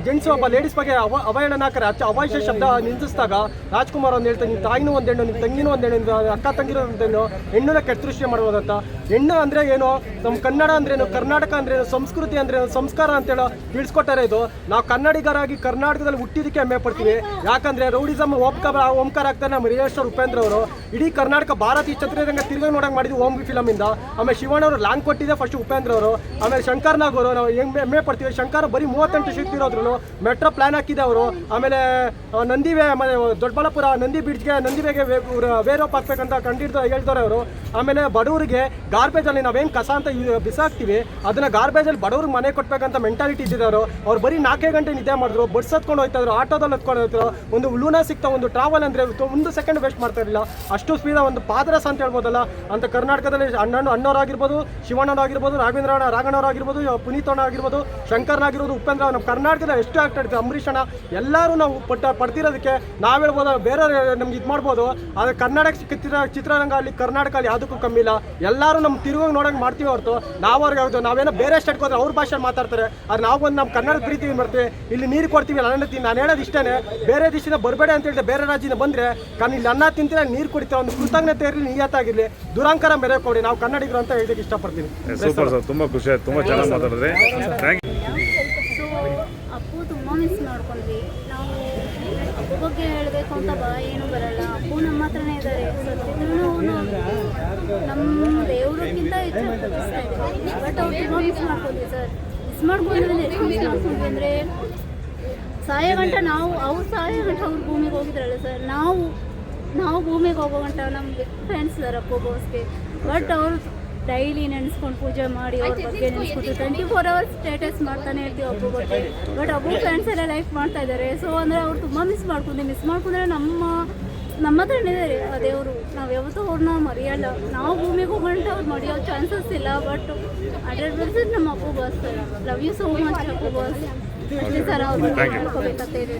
ಜೆಂಟ್ಸ್ ಒಬ್ಬ ಲೇಡೀಸ್ ಬಗ್ಗೆ ಅವಹೇಳನಕಾರಿ ಅವಾಚ್ಯ ಶಬ್ದ ನಿಂದಿಸಿದಾಗ ರಾಜ್ಕುಮಾರ್ ಒಂದು ಹೇಳ್ತಾರೆ, ನಿಮ್ಮ ತಾಯಿನೂ ಒಂದು ಹೆಣ್ಣು, ನಿಮ್ಮ ತಂಗಿನೂ ಒಂದು ಹೆಣ್ಣು, ಅಕ್ಕ ತಂಗಿರೋ ಒಂದು ಹೆಣ್ಣು, ಹೆಣ್ಣನ್ನ ಕೆಟ್ಟದೃಷ್ಟಿ ಮಾಡ್ಬೋದಂತ. ಹೆಣ್ಣು ಅಂದರೆ ಏನು, ನಮ್ಮ ಕನ್ನಡ ಅಂದ್ರೇನು, ಕರ್ನಾಟಕ ಅಂದ್ರೇನು, ಸಂಸ್ಕೃತಿ ಅಂದ್ರೇನು, ಸಂಸ್ಕಾರ ಅಂತೇಳಿ ತಿಳಿಸ್ಕೊಟ್ಟಾರೆ. ಇದು ನಾವು ಕನ್ನಡಿಗರಾಗಿ ಕರ್ನಾಟಕದಲ್ಲಿ ಹುಟ್ಟಿದಕ್ಕೆ ಹೆಮ್ಮೆ ಪಡ್ತೀವಿ. ಯಾಕಂದರೆ ರೌಡಿಸಮ್ ಓಂಕಾರ ಆಗ್ತಾರೆ ನಮ್ಮ ರಿಯಲ್ ಉಪೇಂದ್ರ ಅವರು. ಇಡೀ ಕರ್ನಾಟಕ ಭಾರತೀಯ ಚಿತ್ರರಂಗ ತಿರುಗಿ ನೋಡಂಗೆ ಮಾಡಿದ್ವಿ ಓಂ ಫಿಲಮಿಂದ. ಆಮೇಲೆ ಶಿವಣ್ಣವರು ಲಾಂಗ್ ಕೊಟ್ಟಿದೆ ಫಸ್ಟ್ ಉಪೇಂದ್ರ ಅವರು. ಆಮೇಲೆ ಶಂಕರ್ನಾಗ್ ಅವರು, ನಾವು ಹೆಮ್ಮೆ ಪಡ್ತೀವಿ. ಶಂಕರ್ ಬರೀ 38 ಶಕ್ತಿ ಇರೋದ್ರು ಮೆಟ್ರೋ ಪ್ಲಾನ್ ಹಾಕಿದೆ ಅವರು. ಆಮೇಲೆ ನಂದಿವೇ ದೊಡ್ಡಬಳ್ಳಾಪುರ ನಂದಿ ಬ್ರಿಡ್ಜ್ಗೆ ನಂದಿವೇಗೆ ವೇರೋಪ್ ಹಾಕ್ಬೇಕಂತ ಕಂಡಿಡ್ದು ಹೇಳ್ತಾರೆ ಅವರು. ಆಮೇಲೆ ಬಡವರಿಗೆ ಗಾರ್ಬೇಜಲ್ಲಿ ನಾವೇನು ಕಸ ಅಂತ ಬಿಸಾಕ್ತೀವಿ ಅದನ್ನ ಗಾರ್ಬೇಜಲ್ಲಿ ಬಡವ್ರಿಗೆ ಮನೆ ಕೊಡ್ಬೇಕಂತ ಮೆಂಟಾಲಿಟಿ ಇದ್ದಿದ್ದಾರೆ. ಅವ್ರು ಬರೀ 4 ಗಂಟೆ ನಿದ್ದೆ ಮಾಡಿದ್ರು, ಬಸ್ ಹತ್ಕೊಂಡು ಹೋಗ್ತಾ ಇದ್ರು, ಆಟೋದಲ್ಲಿ ಹತ್ಕೊಂಡು ಹೋಗ್ತಾರೆ. ಒಂದು ಲೂನಾ ಸಿಗ್ತಾ ಒಂದು ಟ್ರಾವೆಲ್ ಅಂದರೆ 1 ಸೆಕೆಂಡ್ ವೇಸ್ಟ್ ಮಾಡ್ತಾ ಇರಲಿಲ್ಲ. ಅಷ್ಟು ಸ್ಪೀಡ ಒಂದು ಪಾದರಸ ಅಂತ ಹೇಳ್ಬೋದಲ್ಲ ಅಂತ. ಕರ್ನಾಟಕದಲ್ಲಿ ಅಣ್ಣವರಾಗಿರ್ಬೋದು, ಶಿವಣ್ಣವರಾಗಿರ್ಬೋದು, ರಾಘಣ್ಣವರಾಗಿರ್ಬೋದು, ಪುನೀತಣ್ಣ ಆಗಿರ್ಬೋದು, ಶಂಕರ್ನಾಗಿರ್ಬೋದು, ಉಪೇಂದ್ರ, ನಮ್ಮ ಕರ್ನಾಟಕದ ಎಷ್ಟು ಆಕ್ಟರ್ ಇರ್ತೀವಿ, ಅಂಬರೀಷಣ್ಣ, ಎಲ್ಲರೂ ನಾವು ಪಡ್ತಿರೋದಕ್ಕೆ ನಾವು ಹೇಳ್ಬೋದು. ಬೇರೆ ನಮ್ಗೆ ಇದು ಮಾಡ್ಬೋದು, ಆದರೆ ಕರ್ನಾಟಕ ಚಿತ್ರರಂಗ ಅಲ್ಲಿ ಕರ್ನಾಟಕ ಅಲ್ಲಿ ಯಾವುದಕ್ಕೂ ಕಮ್ಮಿ ಇಲ್ಲ. ಎಲ್ಲರೂ ನಮ್ಮ ತಿರುಗಿ ನೋಡೋಂಗೆ ಮಾಡ್ತೀವಿ ಹೊರತು ನಾವು ಅವ್ರಿಗೆ ಯಾವುದು ನಾವೇನೋ ಬೇರೆ ಸ್ಟೇಟ್ಗೆ ಹೋದ್ರೆ ಅವ್ರ ಭಾಷೆ ಮಾತಾಡ್ತಾರೆ. ಆದರೆ ನಾವು ಬಂದು ನಮ್ಮ ಕನ್ನಡ ಪ್ರೀತಿ ಮಾಡ್ತೀವಿ, ಇಲ್ಲಿ ನೀರು ಕೊಡ್ತೀವಿ. ನಾನು ಹೇಳೋದು ಇಷ್ಟೇ, ಬೇರೆ ದೇಶದಿಂದ ಬರಬೇಡ ಅಂತ ಹೇಳಿದ್ರೆ ಬೇರೆ ರಾಜ್ಯದಿಂದ ಬಂದರೆ ನಾನು ಇಲ್ಲಿ ಅನ್ನ ತಿಂತೀರ, ನೀರು ಕುಡಿತೀರ, ಒಂದು ಕೃತಜ್ಞತೆ ಇರಲಿ, ನಿಯತ್ತಾಗಿರಲಿ, ದುರಂಕಾರ ಮೆರೆ ಕೊಡಿ. ನಾವು ಕನ್ನಡಿಗರು ಅಂತ ಹೇಳೋದಕ್ಕೆ ಇಷ್ಟಪಡ್ತೀನಿ. ಸೂಪರ್ ಸರ್, ತುಂಬ ಖುಷಿ ಆಯ್ತು, ತುಂಬ ಚೆನ್ನಾಗಿ ಮಾತಾಡಿದ್ರೆ. Thank you. ಸೊ ಅಪ್ಪು ತುಂಬ ಮಿಸ್ ಮಾಡ್ಕೊಂಡ್ವಿ ನಾವು. ಅಪ್ಪು ಬಗ್ಗೆ ಹೇಳಬೇಕು ಅಂತ ಏನು ಬರಲ್ಲ. ಅಪ್ಪು ನಮ್ಮ ಹತ್ರನೇ ಇದ್ದಾರೆ. ಸತ್ತಿದ್ರು ಅವನು ನಮ್ಮ ದೇವ್ರಿಗಿಂತ ಹೆಚ್ಚು ಪ್ರೀತಿಸ್ತಾ ಇದ್ದೀವಿ. ಬಟ್ ಅವ್ರು ತುಂಬ ಮಿಸ್ ಮಾಡ್ಕೊಂಡ್ವಿ ಸರ್. ಮಿಸ್ ಮಾಡ್ಕೊಂಡ್ರೆ ಎಷ್ಟು ಮಿಸ್ ಮಾಡ್ಕೊಂಡ್ವಿ ಅಂದರೆ ಸಾಯೋ ಗಂಟ ಅವ್ರು ಸಾಯೋ ಗಂಟ ಅವ್ರು ಭೂಮಿಗೆ ಹೋಗಿದ್ರಲ್ಲ ಸರ್. ನಾವು ಭೂಮಿಗೆ ಹೋಗೋ ಗಂಟ ನಮಗೆ ಫ್ರೆಂಡ್ಸ್ ಸರ್ ಅಪ್ಪು ಬೋಸ್ಗೆ. ಬಟ್ ಅವ್ರು ಡೈಲಿ ನೆನೆಸ್ಕೊಂಡು ಪೂಜೆ ಮಾಡಿ ಅವ್ರ ಬಗ್ಗೆ ನೆನೆಸ್ಕೊಂಡು 24 hours ಸ್ಟೇಟಸ್ ಮಾಡ್ತಾನೆ ಇರ್ತೀವಿ ಅಪ್ಪು ಬಗ್ಗೆ. ಬಟ್ ಅಪ್ಪು ಫ್ರೆಂಡ್ಸ್ ಎಲ್ಲ ಲೈಫ್ ಮಾಡ್ತಾ ಇದ್ದಾರೆ. ಸೊ ಅಂದರೆ ಅವ್ರು ತುಂಬ ಮಿಸ್ ಮಾಡ್ಕೊಂಡ್ರೆ ನಮ್ಮ ಹತ್ರನೇ ಇದ್ದಾರೆ ಆ ದೇವರು. ನಾವು ಯಾವತ್ತೂ ಅವ್ರನ್ನ ಮರೆಯಲ್ಲ. ನಾವು ಭೂಮಿಗೆ ಹೋಗೋಂಟ ಅವ್ರು ಮರೆಯೋ ಚಾನ್ಸಸ್ ಇಲ್ಲ. ಬಟ್ 100% ನಮ್ಮ Appu boss sir. Love you so much Appu boss. ಅಷ್ಟೇ ಸರ್ ಅವ್ರು ಹೇಳ್ಕೋಬೇಕಂತ ಇದೆ.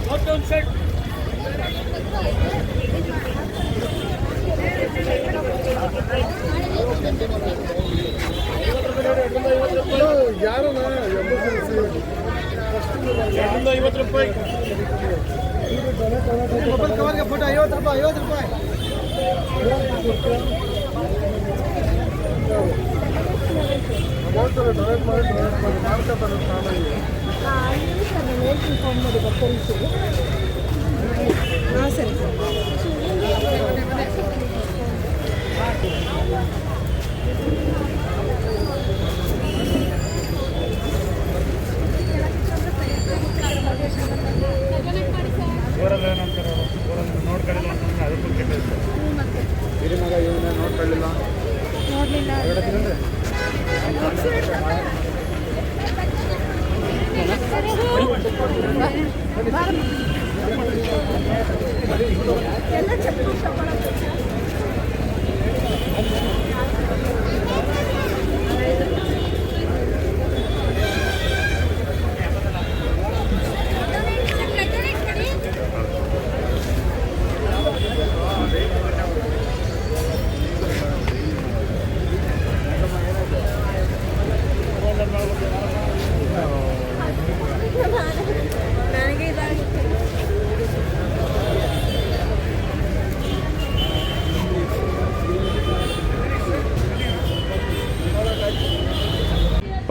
ಫೋಟೋ 50 ರೂಪಾಯಿ 50 ರೂಪಾಯಿ. ಹಾಂ ಸರಿ.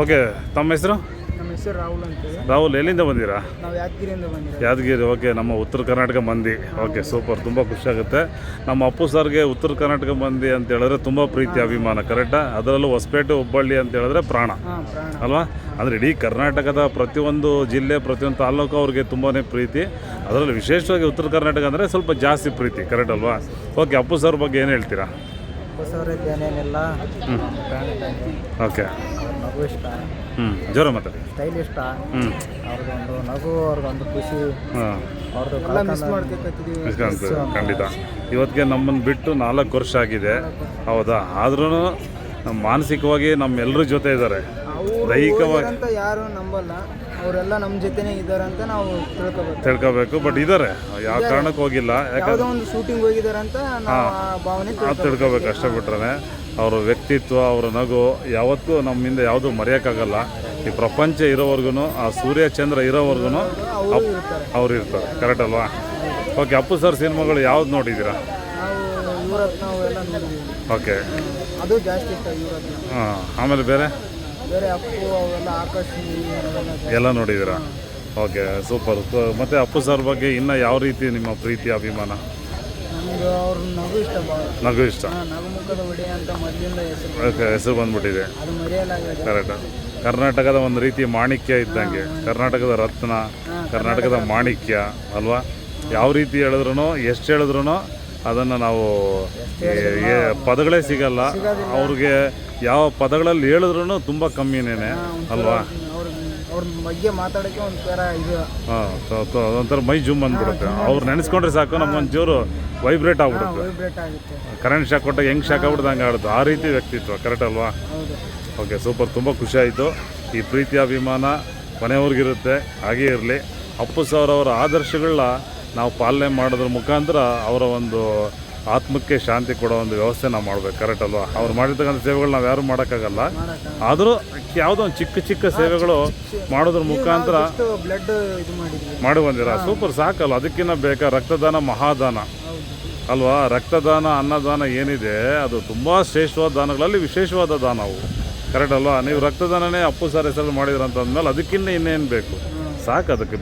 ಓಕೆ, ತಮ್ಮ ಹೆಸರು? ನಮ್ಮ ಹೆಸರು ರಾಹುಲ್ ಅಂತೇಳಿ. ರಾಹುಲ್, ಎಲ್ಲಿಂದ ಬಂದಿರಾ? ನಾವು ಯಾದಗಿರಿಯಿಂದ ಬಂದಿರೋದು. ಯಾದಗಿರಿ. ಓಕೆ, ನಮ್ಮ ಉತ್ತರ ಕರ್ನಾಟಕ ಮಂದಿ. ಓಕೆ, ಸೂಪರ್, ತುಂಬ ಖುಷಿಯಾಗುತ್ತೆ. ನಮ್ಮ ಅಪ್ಪು ಸರ್ಗೆ ಉತ್ತರ ಕರ್ನಾಟಕ ಮಂದಿ ಅಂತ ಹೇಳಿದ್ರೆ ತುಂಬ ಪ್ರೀತಿ ಅಭಿಮಾನ, ಕರೆಕ್ಟಾ? ಅದರಲ್ಲೂ ಹೊಸಪೇಟೆ ಹುಬ್ಬಳ್ಳಿ ಅಂತ ಹೇಳಿದ್ರೆ ಪ್ರಾಣ ಅಲ್ವಾ? ಅಂದರೆ ಇಡೀ ಕರ್ನಾಟಕದ ಪ್ರತಿಯೊಂದು ಜಿಲ್ಲೆ, ಪ್ರತಿಯೊಂದು ತಾಲೂಕು ಅವ್ರಿಗೆ ತುಂಬಾ ಪ್ರೀತಿ. ಅದರಲ್ಲಿ ವಿಶೇಷವಾಗಿ ಉತ್ತರ ಕರ್ನಾಟಕ ಅಂದರೆ ಸ್ವಲ್ಪ ಜಾಸ್ತಿ ಪ್ರೀತಿ, ಕರೆಕ್ಟ್ ಅಲ್ವಾ? ಓಕೆ, ಅಪ್ಪು ಸರ್ ಬಗ್ಗೆ ಏನು ಹೇಳ್ತೀರಾ? ಏನೇನಿಲ್ಲ, ಓಕೆ, ನಗು ಇಷ್ಟ, ಜೋರ ಮಾತಾಡಿ. ಸ್ಟೈಲ್ ಇಷ್ಟ, ಅವ್ರದ್ದೊಂದು ನಗು, ಅವ್ರದ್ದೊಂದು ಖುಷಿ, ಹಾಂ, ಅವ್ರದ್ದು ಮಿಸ್ ಮಾಡ್ಕೊತೀವಿ. ಖಂಡಿತ. ಇವತ್ತಿಗೆ ನಮ್ಮನ್ನು ಬಿಟ್ಟು 4 ವರ್ಷ ಆಗಿದೆ, ಹೌದಾ? ಆದ್ರೂ ನಮ್ಮ ಮಾನಸಿಕವಾಗಿ ನಮ್ಮೆಲ್ಲರ ಜೊತೆ ಇದ್ದಾರೆ. ದೈಹಿಕವಾಗಿ ಅಂತ ಯಾರು ನಂಬಲ್ಲ, ಅವರೆಲ್ಲ ನಮ್ಮ ಜೊತೆನೇ ಇದ್ದಾರೆ ಅಂತ ನಾವು ತಿಳ್ಕೊಬೇಕು. ಬಟ್ ಇದ್ದಾರೆ, ಯಾವ ಕಾರಣಕ್ಕೆ ಹೋಗಿಲ್ಲ, ಯಾಕಂದ್ರೆ ಒಂದು ಶೂಟಿಂಗ್ ಹೋಗಿದ್ದಾರೆ ಅಂತ ನಾವು ಆ ಭಾವನೆ ಅದು ತಿಳ್ಕೊಬೇಕು ಅಷ್ಟೇ. ಬಿಟ್ರೆ ಅವ್ರ ವ್ಯಕ್ತಿತ್ವ, ಅವರ ನಗು ಯಾವತ್ತೂ ನಮ್ಮಿಂದ ಯಾವುದೂ ಮರೆಯೋಕ್ಕಾಗಲ್ಲ. ಈ ಪ್ರಪಂಚ ಇರೋವರೆಗೂ, ಆ ಸೂರ್ಯ ಚಂದ್ರ ಇರೋವರೆಗೂ ಅವ್ರು ಇರ್ತಾರೆ, ಕರೆಕ್ಟ್ ಅಲ್ವಾ? ಓಕೆ, ಅಪ್ಪು ಸರ್ ಸಿನಿಮಾಗಳು ಯಾವ್ದು ನೋಡಿದ್ದೀರಾ? ನಾವು ಯುವರತ್ನ ಅವೆಲ್ಲ ನೋಡಿದ್ದೀವಿ. ಓಕೆ, ಅದು ಜಾಸ್ತಿ ಇಷ್ಟ ಯುವರತ್ನ. ಹಾಂ, ಆಮೇಲೆ ಬೇರೆ ಅಪ್ಪು ಅವೆಲ್ಲ ಆಕಾಶ್ ಎಲ್ಲ ನೋಡಿದ್ದೀರಾ? Okay, super. ಮತ್ತು ಅಪ್ಪು ಸರ್ ಬಗ್ಗೆ ಇನ್ನೂ ಯಾವ ರೀತಿ ನಿಮ್ಮ ಪ್ರೀತಿ ಅಭಿಮಾನ? ನಮ್ಗೆ ಅವ್ರ ನಗು ಇಷ್ಟ, ನಗು ಇಷ್ಟ. ನಗು ಮುಖದ ಒಡೆಯ ಅಂತ ಮೊದಲಿಂದ ಹೆಸರು. ಓಕೆ, ಹೆಸರು ಬಂದ್ಬಿಟ್ಟಿದೆ, ಅದು ಮರೆಯಲಾಗಿದೆ. ಕರೆಕ್ಟ್. ಕರ್ನಾಟಕದ ಒಂದು ರೀತಿ ಮಾಣಿಕ್ಯ ಇದ್ದಂಗೆ, ಕರ್ನಾಟಕದ ರತ್ನ, ಕರ್ನಾಟಕದ ಮಾಣಿಕ್ಯ ಅಲ್ವಾ? ಯಾವ ರೀತಿ ಹೇಳಿದ್ರು, ಎಷ್ಟು ಹೇಳಿದ್ರು ಅದನ್ನು ನಾವು ಪದಗಳೇ ಸಿಗಲ್ಲ ಅವ್ರಿಗೆ. ಯಾವ ಪದಗಳಲ್ಲಿ ಹೇಳಿದ್ರು ತುಂಬ ಕಮ್ಮಿನೇ ಅಲ್ವಾ? ಅವ್ರ ಬಗ್ಗೆ ಮಾತಾಡೋಕ್ಕೆ ಒಂಥರ ಇದು, ಹಾಂ, ಒಂಥರ ಮೈ ಜುಮ್ ಅಂದ್ಬಿಡುತ್ತೆ. ಅವ್ರು ನೆನೆಸ್ಕೊಂಡ್ರೆ ಸಾಕು, ನಮ್ಗೊಂಚೂರು ವೈಬ್ರೇಟ್ ಆಗ್ಬಿಡುತ್ತೆ. ವೈಬ್ರೇಟ್ ಆಗುತ್ತೆ. ಕರೆಂಟ್ ಶಾಕ್ ಕೊಟ್ಟಾಗ ಹೆಂಗೆ ಶಾಕ್ ಆಗ್ಬಿಡುತ್ತೆ ಹಂಗೆ ಆಡುತ್ತೆ. ಆ ರೀತಿ ವ್ಯಕ್ತಿತ್ವ, ಕರೆಕ್ಟ್ ಅಲ್ವಾ? ಹೌದು. ಓಕೆ, ಸೂಪರ್, ತುಂಬ ಖುಷಿ ಆಯಿತು. ಈ ಪ್ರೀತಿ ಅಭಿಮಾನ ಕೊನೆಯವ್ರಿಗಿರುತ್ತೆ, ಹಾಗೇ ಇರಲಿ. ಅಪ್ಪು ಸರ್ ಅವರ ಆದರ್ಶಗಳನ್ನ ನಾವು ಪಾಲನೆ ಮಾಡೋದ್ರ ಮುಖಾಂತರ ಅವರ ಒಂದು ಆತ್ಮಕ್ಕೆ ಶಾಂತಿ ಕೊಡೋ ಒಂದು ವ್ಯವಸ್ಥೆ ನಾವು ಮಾಡ್ಬೇಕು, ಕರೆಕ್ಟ್ ಅಲ್ವಾ? ಅವ್ರು ಮಾಡಿರ್ತಕ್ಕಂಥ ಸೇವೆಗಳು ನಾವು ಯಾರು ಮಾಡೋಕ್ಕಾಗಲ್ಲ. ಆದರೂ ಯಾವುದೋ ಒಂದು ಚಿಕ್ಕ ಚಿಕ್ಕ ಸೇವೆಗಳು ಮಾಡೋದ್ರ ಮುಖಾಂತರ ಬ್ಲಡ್ ಇದು ಮಾಡಿ ಬಂದಿರ. ಸೂಪರ್, ಸಾಕಲ್ಲ, ಅದಕ್ಕಿಂತ ಬೇಕಾ? ರಕ್ತದಾನ ಮಹಾದಾನ ಅಲ್ವಾ? ರಕ್ತದಾನ, ಅನ್ನದಾನ ಏನಿದೆ ಅದು ತುಂಬ ಶ್ರೇಷ್ಠವಾದ ದಾನಗಳಲ್ಲಿ ವಿಶೇಷವಾದ ದಾನ ಅವು, ಕರೆಕ್ಟ್ ಅಲ್ವಾ? ನೀವು ರಕ್ತದಾನನೇ ಅಪ್ಪು ಸರ್ ಹೆಸರಲ್ಲಿ ಮಾಡಿದ್ರಂತಂದ್ಮೇಲೆ ಅದಕ್ಕಿಂತ ಇನ್ನೇನು ಬೇಕು? ಸಾಕು. ಅದಕ್ಕೆ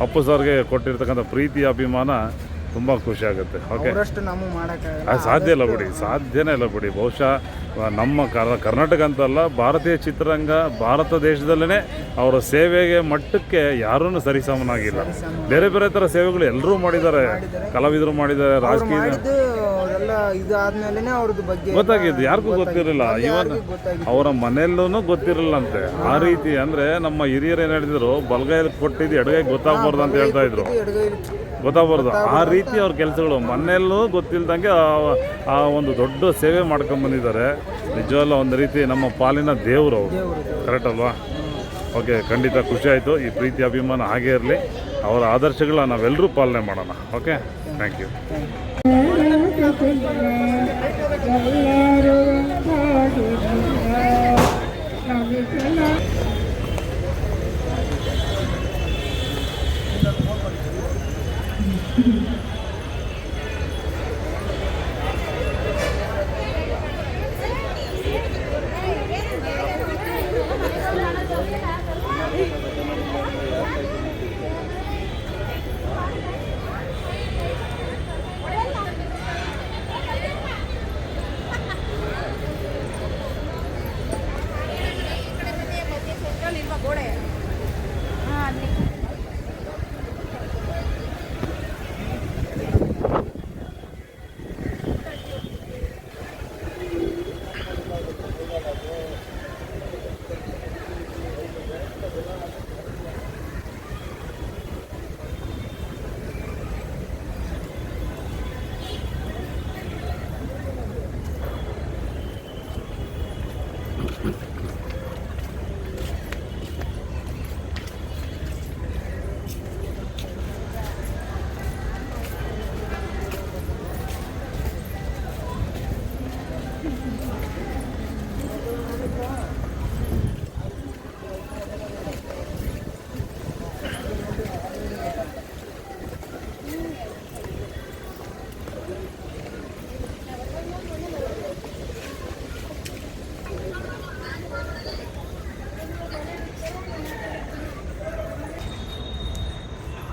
ಅಪ್ಪು ಸರ್ಗೆ ಕೊಟ್ಟಿರ್ತಕ್ಕಂಥ ಪ್ರೀತಿ ಅಭಿಮಾನ ತುಂಬ ಖುಷಿ ಆಗುತ್ತೆ. ಓಕೆ, ಅದು ಸಾಧ್ಯ ಇಲ್ಲ ಬಿಡಿ, ಸಾಧ್ಯನೇ ಇಲ್ಲ ಬಿಡಿ. ಬಹುಶಃ ನಮ್ಮ ಕರ್ನಾಟಕ ಅಂತಲ್ಲ, ಭಾರತೀಯ ಚಿತ್ರರಂಗ, ಭಾರತ ದೇಶದಲ್ಲೇ ಅವರ ಸೇವೆಗೆ ಮಟ್ಟಕ್ಕೆ ಯಾರೂ ಸರಿಸಮನಾಗಿಲ್ಲ. ಬೇರೆ ಬೇರೆ ಥರ ಸೇವೆಗಳು ಎಲ್ಲರೂ ಮಾಡಿದ್ದಾರೆ, ಕಲಾವಿದರು ಮಾಡಿದ್ದಾರೆ, ರಾಜಕೀಯ ಗೊತ್ತಾಗಿದ್ದು ಯಾರಿಗೂ ಗೊತ್ತಿರಲಿಲ್ಲ. ಇವನ್ ಅವರ ಮನೆಯಲ್ಲೂ ಗೊತ್ತಿರಲಿಲ್ಲ ಅಂತೆ. ಆ ರೀತಿ ಅಂದರೆ ನಮ್ಮ ಹಿರಿಯರು ಏನು ಹೇಳಿದ್ರು, ಬಲಗೈಲಿ ಕೊಟ್ಟಿದ್ದು ಎಡಗೈ ಗೊತ್ತಾಗ್ಬಾರ್ದು ಅಂತ ಹೇಳ್ತಾ ಇದ್ರು. ಗೊತ್ತಾಗ್ಬಾರ್ದು ಆ ರೀತಿ ಅವ್ರ ಕೆಲಸಗಳು ಮನೆಯಲ್ಲೂ ಗೊತ್ತಿಲ್ದಂಗೆ ಆ ಒಂದು ದೊಡ್ಡ ಸೇವೆ ಮಾಡ್ಕೊಂಬಂದಿದ್ದಾರೆ. ನಿಜವಲ್ಲ ಒಂದು ರೀತಿ ನಮ್ಮ ಪಾಲಿನ ದೇವರು ಅವರು, ಕರೆಕ್ಟ್ ಅಲ್ವಾ? ಓಕೆ, ಖಂಡಿತ ಖುಷಿ ಆಯಿತು. ಈ ಪ್ರೀತಿ ಅಭಿಮಾನ ಹಾಗೇ ಇರಲಿ. ಅವರ ಆದರ್ಶಗಳನ್ನ ನಾವೆಲ್ಲರೂ ಪಾಲನೆ ಮಾಡೋಣ. Okay, thank you.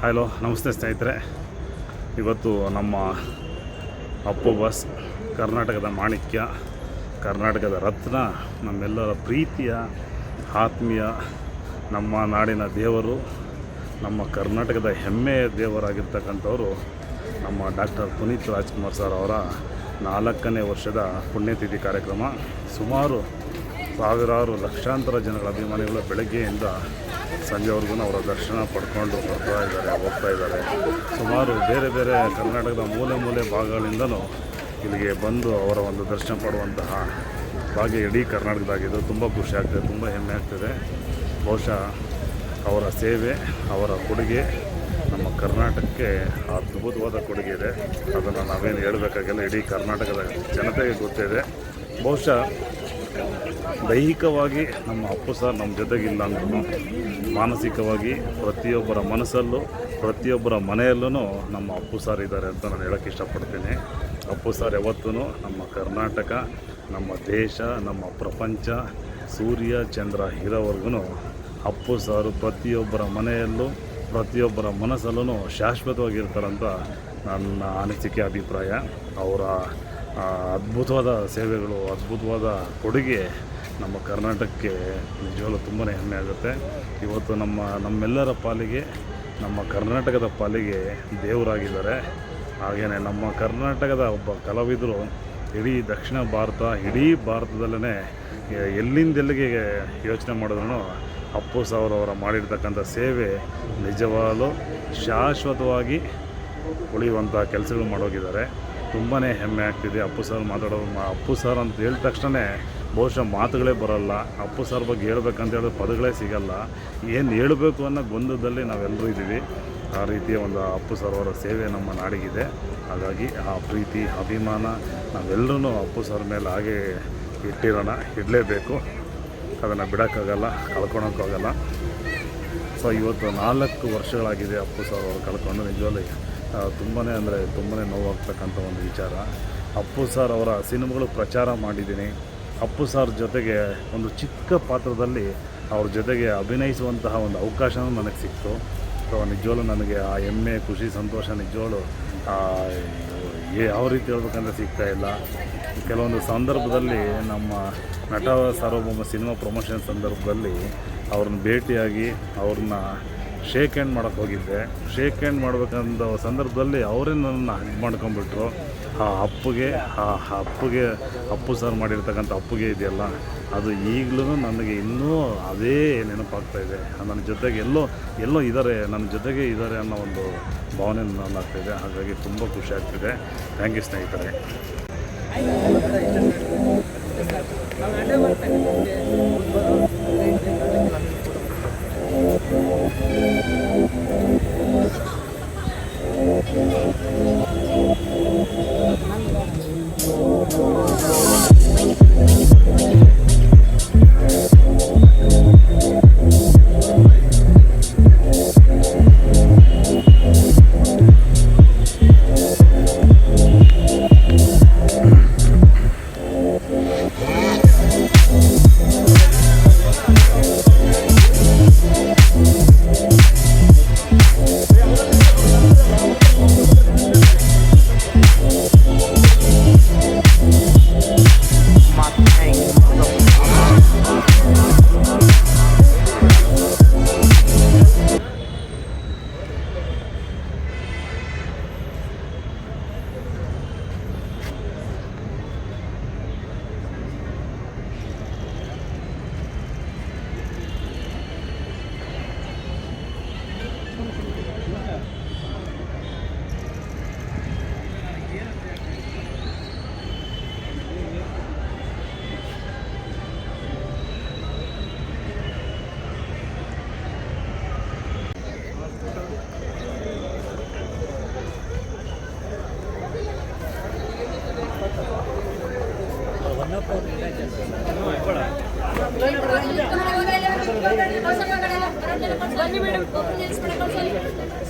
ಹಲೋ, ನಮಸ್ತೆ ಸ್ನೇಹಿತರೆ. ಇವತ್ತು ನಮ್ಮ ಅಪ್ಪು ಬಾಸ್, ಕರ್ನಾಟಕದ ಮಾಣಿಕ್ಯ, ಕರ್ನಾಟಕದ ರತ್ನ, ನಮ್ಮೆಲ್ಲರ ಪ್ರೀತಿಯ ಆತ್ಮೀಯ, ನಮ್ಮ ನಾಡಿನ ದೇವರು, ನಮ್ಮ ಕರ್ನಾಟಕದ ಹೆಮ್ಮೆಯ ದೇವರಾಗಿರ್ತಕ್ಕಂಥವರು ನಮ್ಮ ಡಾಕ್ಟರ್ ಪುನೀತ್ ರಾಜ್ಕುಮಾರ್ ಸರ್ ಅವರ 4ನೇ ವರ್ಷದ ಪುಣ್ಯತಿಥಿ ಕಾರ್ಯಕ್ರಮ. ಸುಮಾರು ಸಾವಿರಾರು ಲಕ್ಷಾಂತರ ಜನಗಳ ಅಭಿಮಾನಿಗಳು ಬೆಳಗ್ಗೆಯಿಂದ ಸಂಜೆವರೆಗೂ ಅವರ ದರ್ಶನ ಪಡ್ಕೊಂಡು ಬರ್ತಾ ಇದ್ದಾರೆ, ಹೋಗ್ತಾ ಇದ್ದಾರೆ. ಸುಮಾರು ಬೇರೆ ಬೇರೆ ಕರ್ನಾಟಕದ ಮೂಲೆ ಮೂಲೆ ಭಾಗಗಳಿಂದಲೂ ಇಲ್ಲಿಗೆ ಬಂದು ಅವರ ಒಂದು ದರ್ಶನ ಪಡುವಂತಹ ಭಾಗ್ಯ ಇಡೀ ಕರ್ನಾಟಕದಾಗಿದ್ದು ತುಂಬ ಖುಷಿ ಆಗ್ತದೆ, ತುಂಬ ಹೆಮ್ಮೆ ಆಗ್ತದೆ. ಬಹುಶಃ ಅವರ ಸೇವೆ, ಅವರ ಕೊಡುಗೆ ನಮ್ಮ ಕರ್ನಾಟಕಕ್ಕೆ ಅದ್ಭುತವಾದ ಕೊಡುಗೆ ಇದೆ. ಅದನ್ನು ನಾವೇನು ಹೇಳಬೇಕಾಗಿಲ್ಲ, ಇಡೀ ಕರ್ನಾಟಕದ ಜನತೆಗೆ ಗೊತ್ತಿದೆ. ಬಹುಶಃ ದೈಹಿಕವಾಗಿ ನಮ್ಮ ಅಪ್ಪು ಸರ್ ನಮ್ಮ ಜೊತೆಗಿಲ್ಲ ಅಂದ್ರೂ ಮಾನಸಿಕವಾಗಿ ಪ್ರತಿಯೊಬ್ಬರ ಮನಸ್ಸಲ್ಲೂ ಪ್ರತಿಯೊಬ್ಬರ ಮನೆಯಲ್ಲೂ ನಮ್ಮ ಅಪ್ಪು ಸರ್ ಇದ್ದಾರೆ ಅಂತ ನಾನು ಹೇಳೋಕ್ಕೆ ಇಷ್ಟಪಡ್ತೀನಿ. ಅಪ್ಪು ಸರ್ ಯಾವತ್ತೂ ನಮ್ಮ ಕರ್ನಾಟಕ, ನಮ್ಮ ದೇಶ, ನಮ್ಮ ಪ್ರಪಂಚ, ಸೂರ್ಯ ಚಂದ್ರ ಇರೋವರೆಗೂ ಅಪ್ಪು ಸಾರು ಪ್ರತಿಯೊಬ್ಬರ ಮನೆಯಲ್ಲೂ ಪ್ರತಿಯೊಬ್ಬರ ಮನಸ್ಸಲ್ಲೂ ಶಾಶ್ವತವಾಗಿರ್ತಾರಂತ ನನ್ನ ಅನಿಸಿಕೆ, ಅಭಿಪ್ರಾಯ. ಅವರ ಅದ್ಭುತವಾದ ಸೇವೆಗಳು, ಅದ್ಭುತವಾದ ಕೊಡುಗೆ ನಮ್ಮ ಕರ್ನಾಟಕಕ್ಕೆ ನಿಜವಾಗ್ಲೂ ತುಂಬಾ ಹೆಮ್ಮೆ ಆಗುತ್ತೆ. ಇವತ್ತು ನಮ್ಮೆಲ್ಲರ ಪಾಲಿಗೆ, ನಮ್ಮ ಕರ್ನಾಟಕದ ಪಾಲಿಗೆ ದೇವರಾಗಿದ್ದಾರೆ. ಹಾಗೆಯೇ ನಮ್ಮ ಕರ್ನಾಟಕದ ಒಬ್ಬ ಕಲಾವಿದರು ಇಡೀ ದಕ್ಷಿಣ ಭಾರತ, ಇಡೀ ಭಾರತದಲ್ಲೇ ಎಲ್ಲಿಂದೆಲ್ಲಿಗೆ ಯೋಚನೆ ಮಾಡಿದ್ರೂ ಅಪ್ಪು ಸಾರ್ ಅವರ ಮಾಡಿರ್ತಕ್ಕಂಥ ಸೇವೆ ನಿಜವಾಗಲೂ ಶಾಶ್ವತವಾಗಿ ಉಳಿಯುವಂಥ ಕೆಲಸಗಳು ಮಾಡೋಗಿದ್ದಾರೆ. ತುಂಬಾ ಹೆಮ್ಮೆ ಆಗ್ತಿದೆ. ಅಪ್ಪು ಸರ್ ಅಂತ ಹೇಳಿದ ತಕ್ಷಣ ಬಹುಶಃ ಮಾತುಗಳೇ ಬರೋಲ್ಲ. ಅಪ್ಪು ಸರ್ ಬಗ್ಗೆ ಹೇಳ್ಬೇಕಂತ ಹೇಳಿದ್ರೆ ಪದಗಳೇ ಸಿಗಲ್ಲ. ಏನು ಹೇಳಬೇಕು ಅನ್ನೋ ಗೊಂದಲದಲ್ಲಿ ನಾವೆಲ್ಲರೂ ಇದ್ದೀವಿ. ಆ ರೀತಿಯ ಒಂದು ಅಪ್ಪು ಸರ್ ಅವರ ಸೇವೆ ನಮ್ಮ ನಾಡಿಗಿದೆ. ಹಾಗಾಗಿ ಆ ಪ್ರೀತಿ ಅಭಿಮಾನ ನಾವೆಲ್ಲರೂ ಅಪ್ಪು ಸರ್ ಮೇಲೆ ಹಾಗೆ ಇಡಲೇಬೇಕು. ಅದನ್ನು ಬಿಡೋಕ್ಕಾಗಲ್ಲ, ಕಳ್ಕೊಳಕ್ಕಾಗಲ್ಲ. ಸೊ ಇವತ್ತು 4 ವರ್ಷಗಳಾಗಿದೆ ಅಪ್ಪು ಸರ್ ಅವರು ಕಳ್ಕೊಂಡು. ನಿಜವಲ್ಲಿ ತುಂಬಾ ನೋವಾಗ್ತಕ್ಕಂಥ ಒಂದು ವಿಚಾರ. ಅಪ್ಪು ಸರ್ ಅವರ ಸಿನಿಮಾಗಳು ಪ್ರಚಾರ ಮಾಡಿದ್ದೀನಿ. ಅಪ್ಪು ಸರ್ ಜೊತೆಗೆ ಒಂದು ಚಿಕ್ಕ ಪಾತ್ರದಲ್ಲಿ ಅವ್ರ ಜೊತೆಗೆ ಅಭಿನಯಿಸುವಂತಹ ಒಂದು ಅವಕಾಶವೂ ನನಗೆ ಸಿಕ್ತು. ಸೊ ನಿಜವಾಗ್ಲೂ ನನಗೆ ಆ ಹೆಮ್ಮೆ, ಖುಷಿ, ಸಂತೋಷ ನಿಜವಾಗ್ಲೂ ಯಾವ ರೀತಿ ಹೇಳ್ಬೇಕಂದ್ರೆ ಸಿಗ್ತಾಯಿಲ್ಲ. ಕೆಲವೊಂದು ಸಂದರ್ಭದಲ್ಲಿ ನಮ್ಮ ನಟ ಸಾರ್ವಭೌಮ ಸಿನಿಮಾ ಪ್ರಮೋಷನ್ ಸಂದರ್ಭದಲ್ಲಿ ಅವ್ರನ್ನ ಭೇಟಿಯಾಗಿ ಅವ್ರನ್ನ ಶೇಕ್ ಹ್ಯಾಂಡ್ ಮಾಡೋಕ್ಕೆ ಹೋಗಿದ್ದೆ. ಶೇಕ್ ಹ್ಯಾಂಡ್ ಮಾಡ್ಬೇಕಂದ ಸಂದರ್ಭದಲ್ಲಿ ಅವರೇ ನನ್ನನ್ನು ಹಗ್ ಮಾಡ್ಕೊಂಬಿಟ್ರು. ಆ ಅಪ್ಪುಗೆ ಅಪ್ಪು ಸರ್ ಮಾಡಿರ್ತಕ್ಕಂಥ ಅಪ್ಪುಗೆ ಇದೆಯಲ್ಲ, ಅದು ಈಗಲೂ ನನಗೆ ಇನ್ನೂ ಅದೇ ನೆನಪಾಗ್ತಾಯಿದೆ. ನನ್ನ ಜೊತೆಗೆ ಎಲ್ಲೋ ಇದ್ದಾರೆ, ನನ್ನ ಜೊತೆಗೆ ಇದ್ದಾರೆ ಅನ್ನೋ ಒಂದು ಭಾವನೆ ನನ್ನಾಗ್ತಾಯಿದೆ. ಹಾಗಾಗಿ ತುಂಬ ಖುಷಿ ಆಗ್ತಿದೆ. ಥ್ಯಾಂಕ್ ಯು ಸ್ನೇಹಿತರೆ.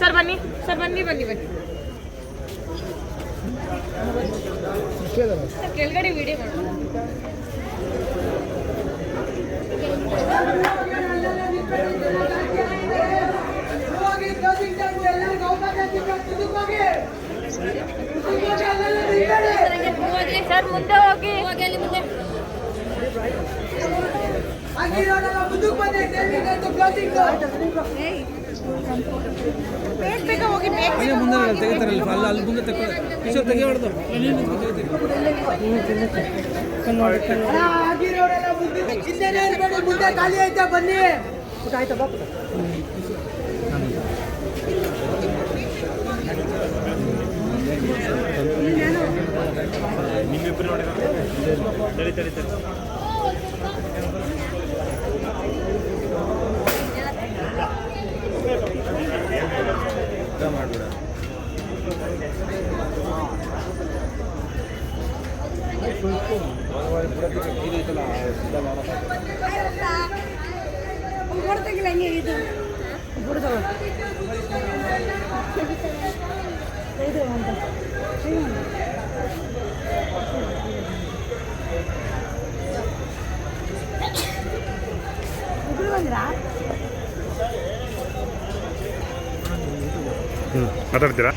ಸರ್ ಬನ್ನಿ, ಸರ್ ಬನ್ನಿ ಬನ್ನಿ ಬನ್ನಿ. ಕೆಳಗಡೆ ವಿಡಿಯೋ ಮಾಡಿ. ಸರ್ ಮುಂದೆ ಹೋಗಿ. ಖಾಲಿ ಆಯ್ತಾ ಬನ್ನಿ. ಆಯ್ತಾ ಬಾ. ನಿಮ್ಮಿಬ್ಬರು ನೋಡಿದ್ರೆ ತಡಿ ಮಾಡ್ಬಿಡ. ಮಾತಾಡ್ತೀರಾ?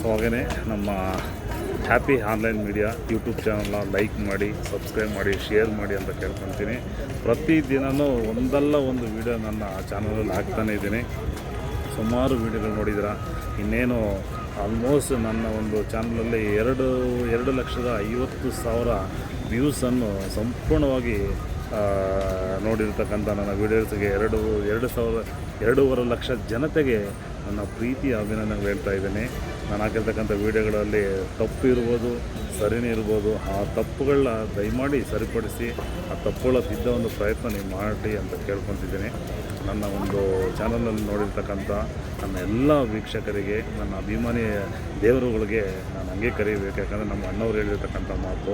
ಸೊ ಹಾಗೆಯೇ ನಮ್ಮ ಹ್ಯಾಪಿ ಆನ್ಲೈನ್ ಮೀಡಿಯಾ ಯೂಟ್ಯೂಬ್ ಚಾನಲ್ನ ಲೈಕ್ ಮಾಡಿ, ಸಬ್ಸ್ಕ್ರೈಬ್ ಮಾಡಿ, ಶೇರ್ ಮಾಡಿ ಅಂತ ಕೇಳ್ಕೊತೀನಿ. ಪ್ರತಿದಿನವೂ ಒಂದಲ್ಲ ಒಂದು ವೀಡಿಯೋ ನನ್ನ ಚಾನಲಲ್ಲಿ ಹಾಕ್ತಾನೇ ಇದ್ದೀನಿ. ಸುಮಾರು ವೀಡಿಯೋಗಳು ನೋಡಿದ್ದೀರ. ಇನ್ನೇನು ಆಲ್ಮೋಸ್ಟ್ ನನ್ನ ಒಂದು ಚಾನಲಲ್ಲಿ 2,50,000 ವ್ಯೂಸನ್ನು ಸಂಪೂರ್ಣವಾಗಿ ನೋಡಿರ್ತಕ್ಕಂಥ ನನ್ನ ವೀಡಿಯೋಸ್ಗೆ 2.5 ಲಕ್ಷ ಜನತೆಗೆ ನನ್ನ ಪ್ರೀತಿಯ ಅಭಿನಂದನೆಗಳು ಹೇಳ್ತಾ ಇದ್ದೀನಿ. ನಾನು ಹಾಕಿರ್ತಕ್ಕಂಥ ವೀಡಿಯೋಗಳಲ್ಲಿ ತಪ್ಪು ಇರ್ಬೋದು, ಸರಿನೇ ಇರ್ಬೋದು. ಆ ತಪ್ಪುಗಳನ್ನ ದಯಮಾಡಿ ಸರಿಪಡಿಸಿ ಆ ತಪ್ಪುಗಳ ತಿದ್ದ ಒಂದು ಪ್ರಯತ್ನ ನೀವು ಮಾಡಿ ಅಂತ ಕೇಳ್ಕೊತಿದ್ದೀನಿ. ನನ್ನ ಒಂದು ಚಾನಲಲ್ಲಿ ನೋಡಿರ್ತಕ್ಕಂಥ ನನ್ನ ಎಲ್ಲ ವೀಕ್ಷಕರಿಗೆ, ನನ್ನ ಅಭಿಮಾನಿ ದೇವರುಗಳಿಗೆ ನಾನು ಹಂಗೆ ಕರೀಬೇಕು. ಯಾಕಂದರೆ ನಮ್ಮ ಅಣ್ಣವ್ರು ಹೇಳಿರ್ತಕ್ಕಂಥ ಮಾತು,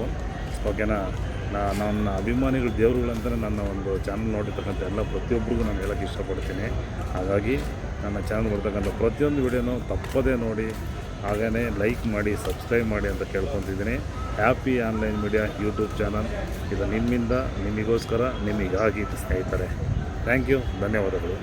ಓಕೆನಾ. ನನ್ನ ಅಭಿಮಾನಿಗಳು ದೇವರುಗಳಂತಲೇ ನನ್ನ ಒಂದು ಚಾನಲ್ ನೋಡಿರ್ತಕ್ಕಂಥ ಎಲ್ಲ ಪ್ರತಿಯೊಬ್ಬರಿಗೂ ನಾನು ಹೇಳೋಕ್ಕೆ ಇಷ್ಟಪಡ್ತೀನಿ. ಹಾಗಾಗಿ ನನ್ನ ಚಾನಲ್ ಬರ್ತಕ್ಕಂಥ ಪ್ರತಿಯೊಂದು ವಿಡಿಯೋನೂ ತಪ್ಪದೇ ನೋಡಿ, ಹಾಗೆಯೇ ಲೈಕ್ ಮಾಡಿ, ಸಬ್ಸ್ಕ್ರೈಬ್ ಮಾಡಿ ಅಂತ ಕೇಳ್ಕೊತಿದ್ದೀನಿ. Happy online media YouTube channel ಇದು ನಿಮ್ಮಿಂದ ನಿಮಗೋಸ್ಕರ ನಿಮಗಾಗಿ ಸ್ನೇಹಿತರೆ. ಥ್ಯಾಂಕ್ ಯು, ಧನ್ಯವಾದಗಳು.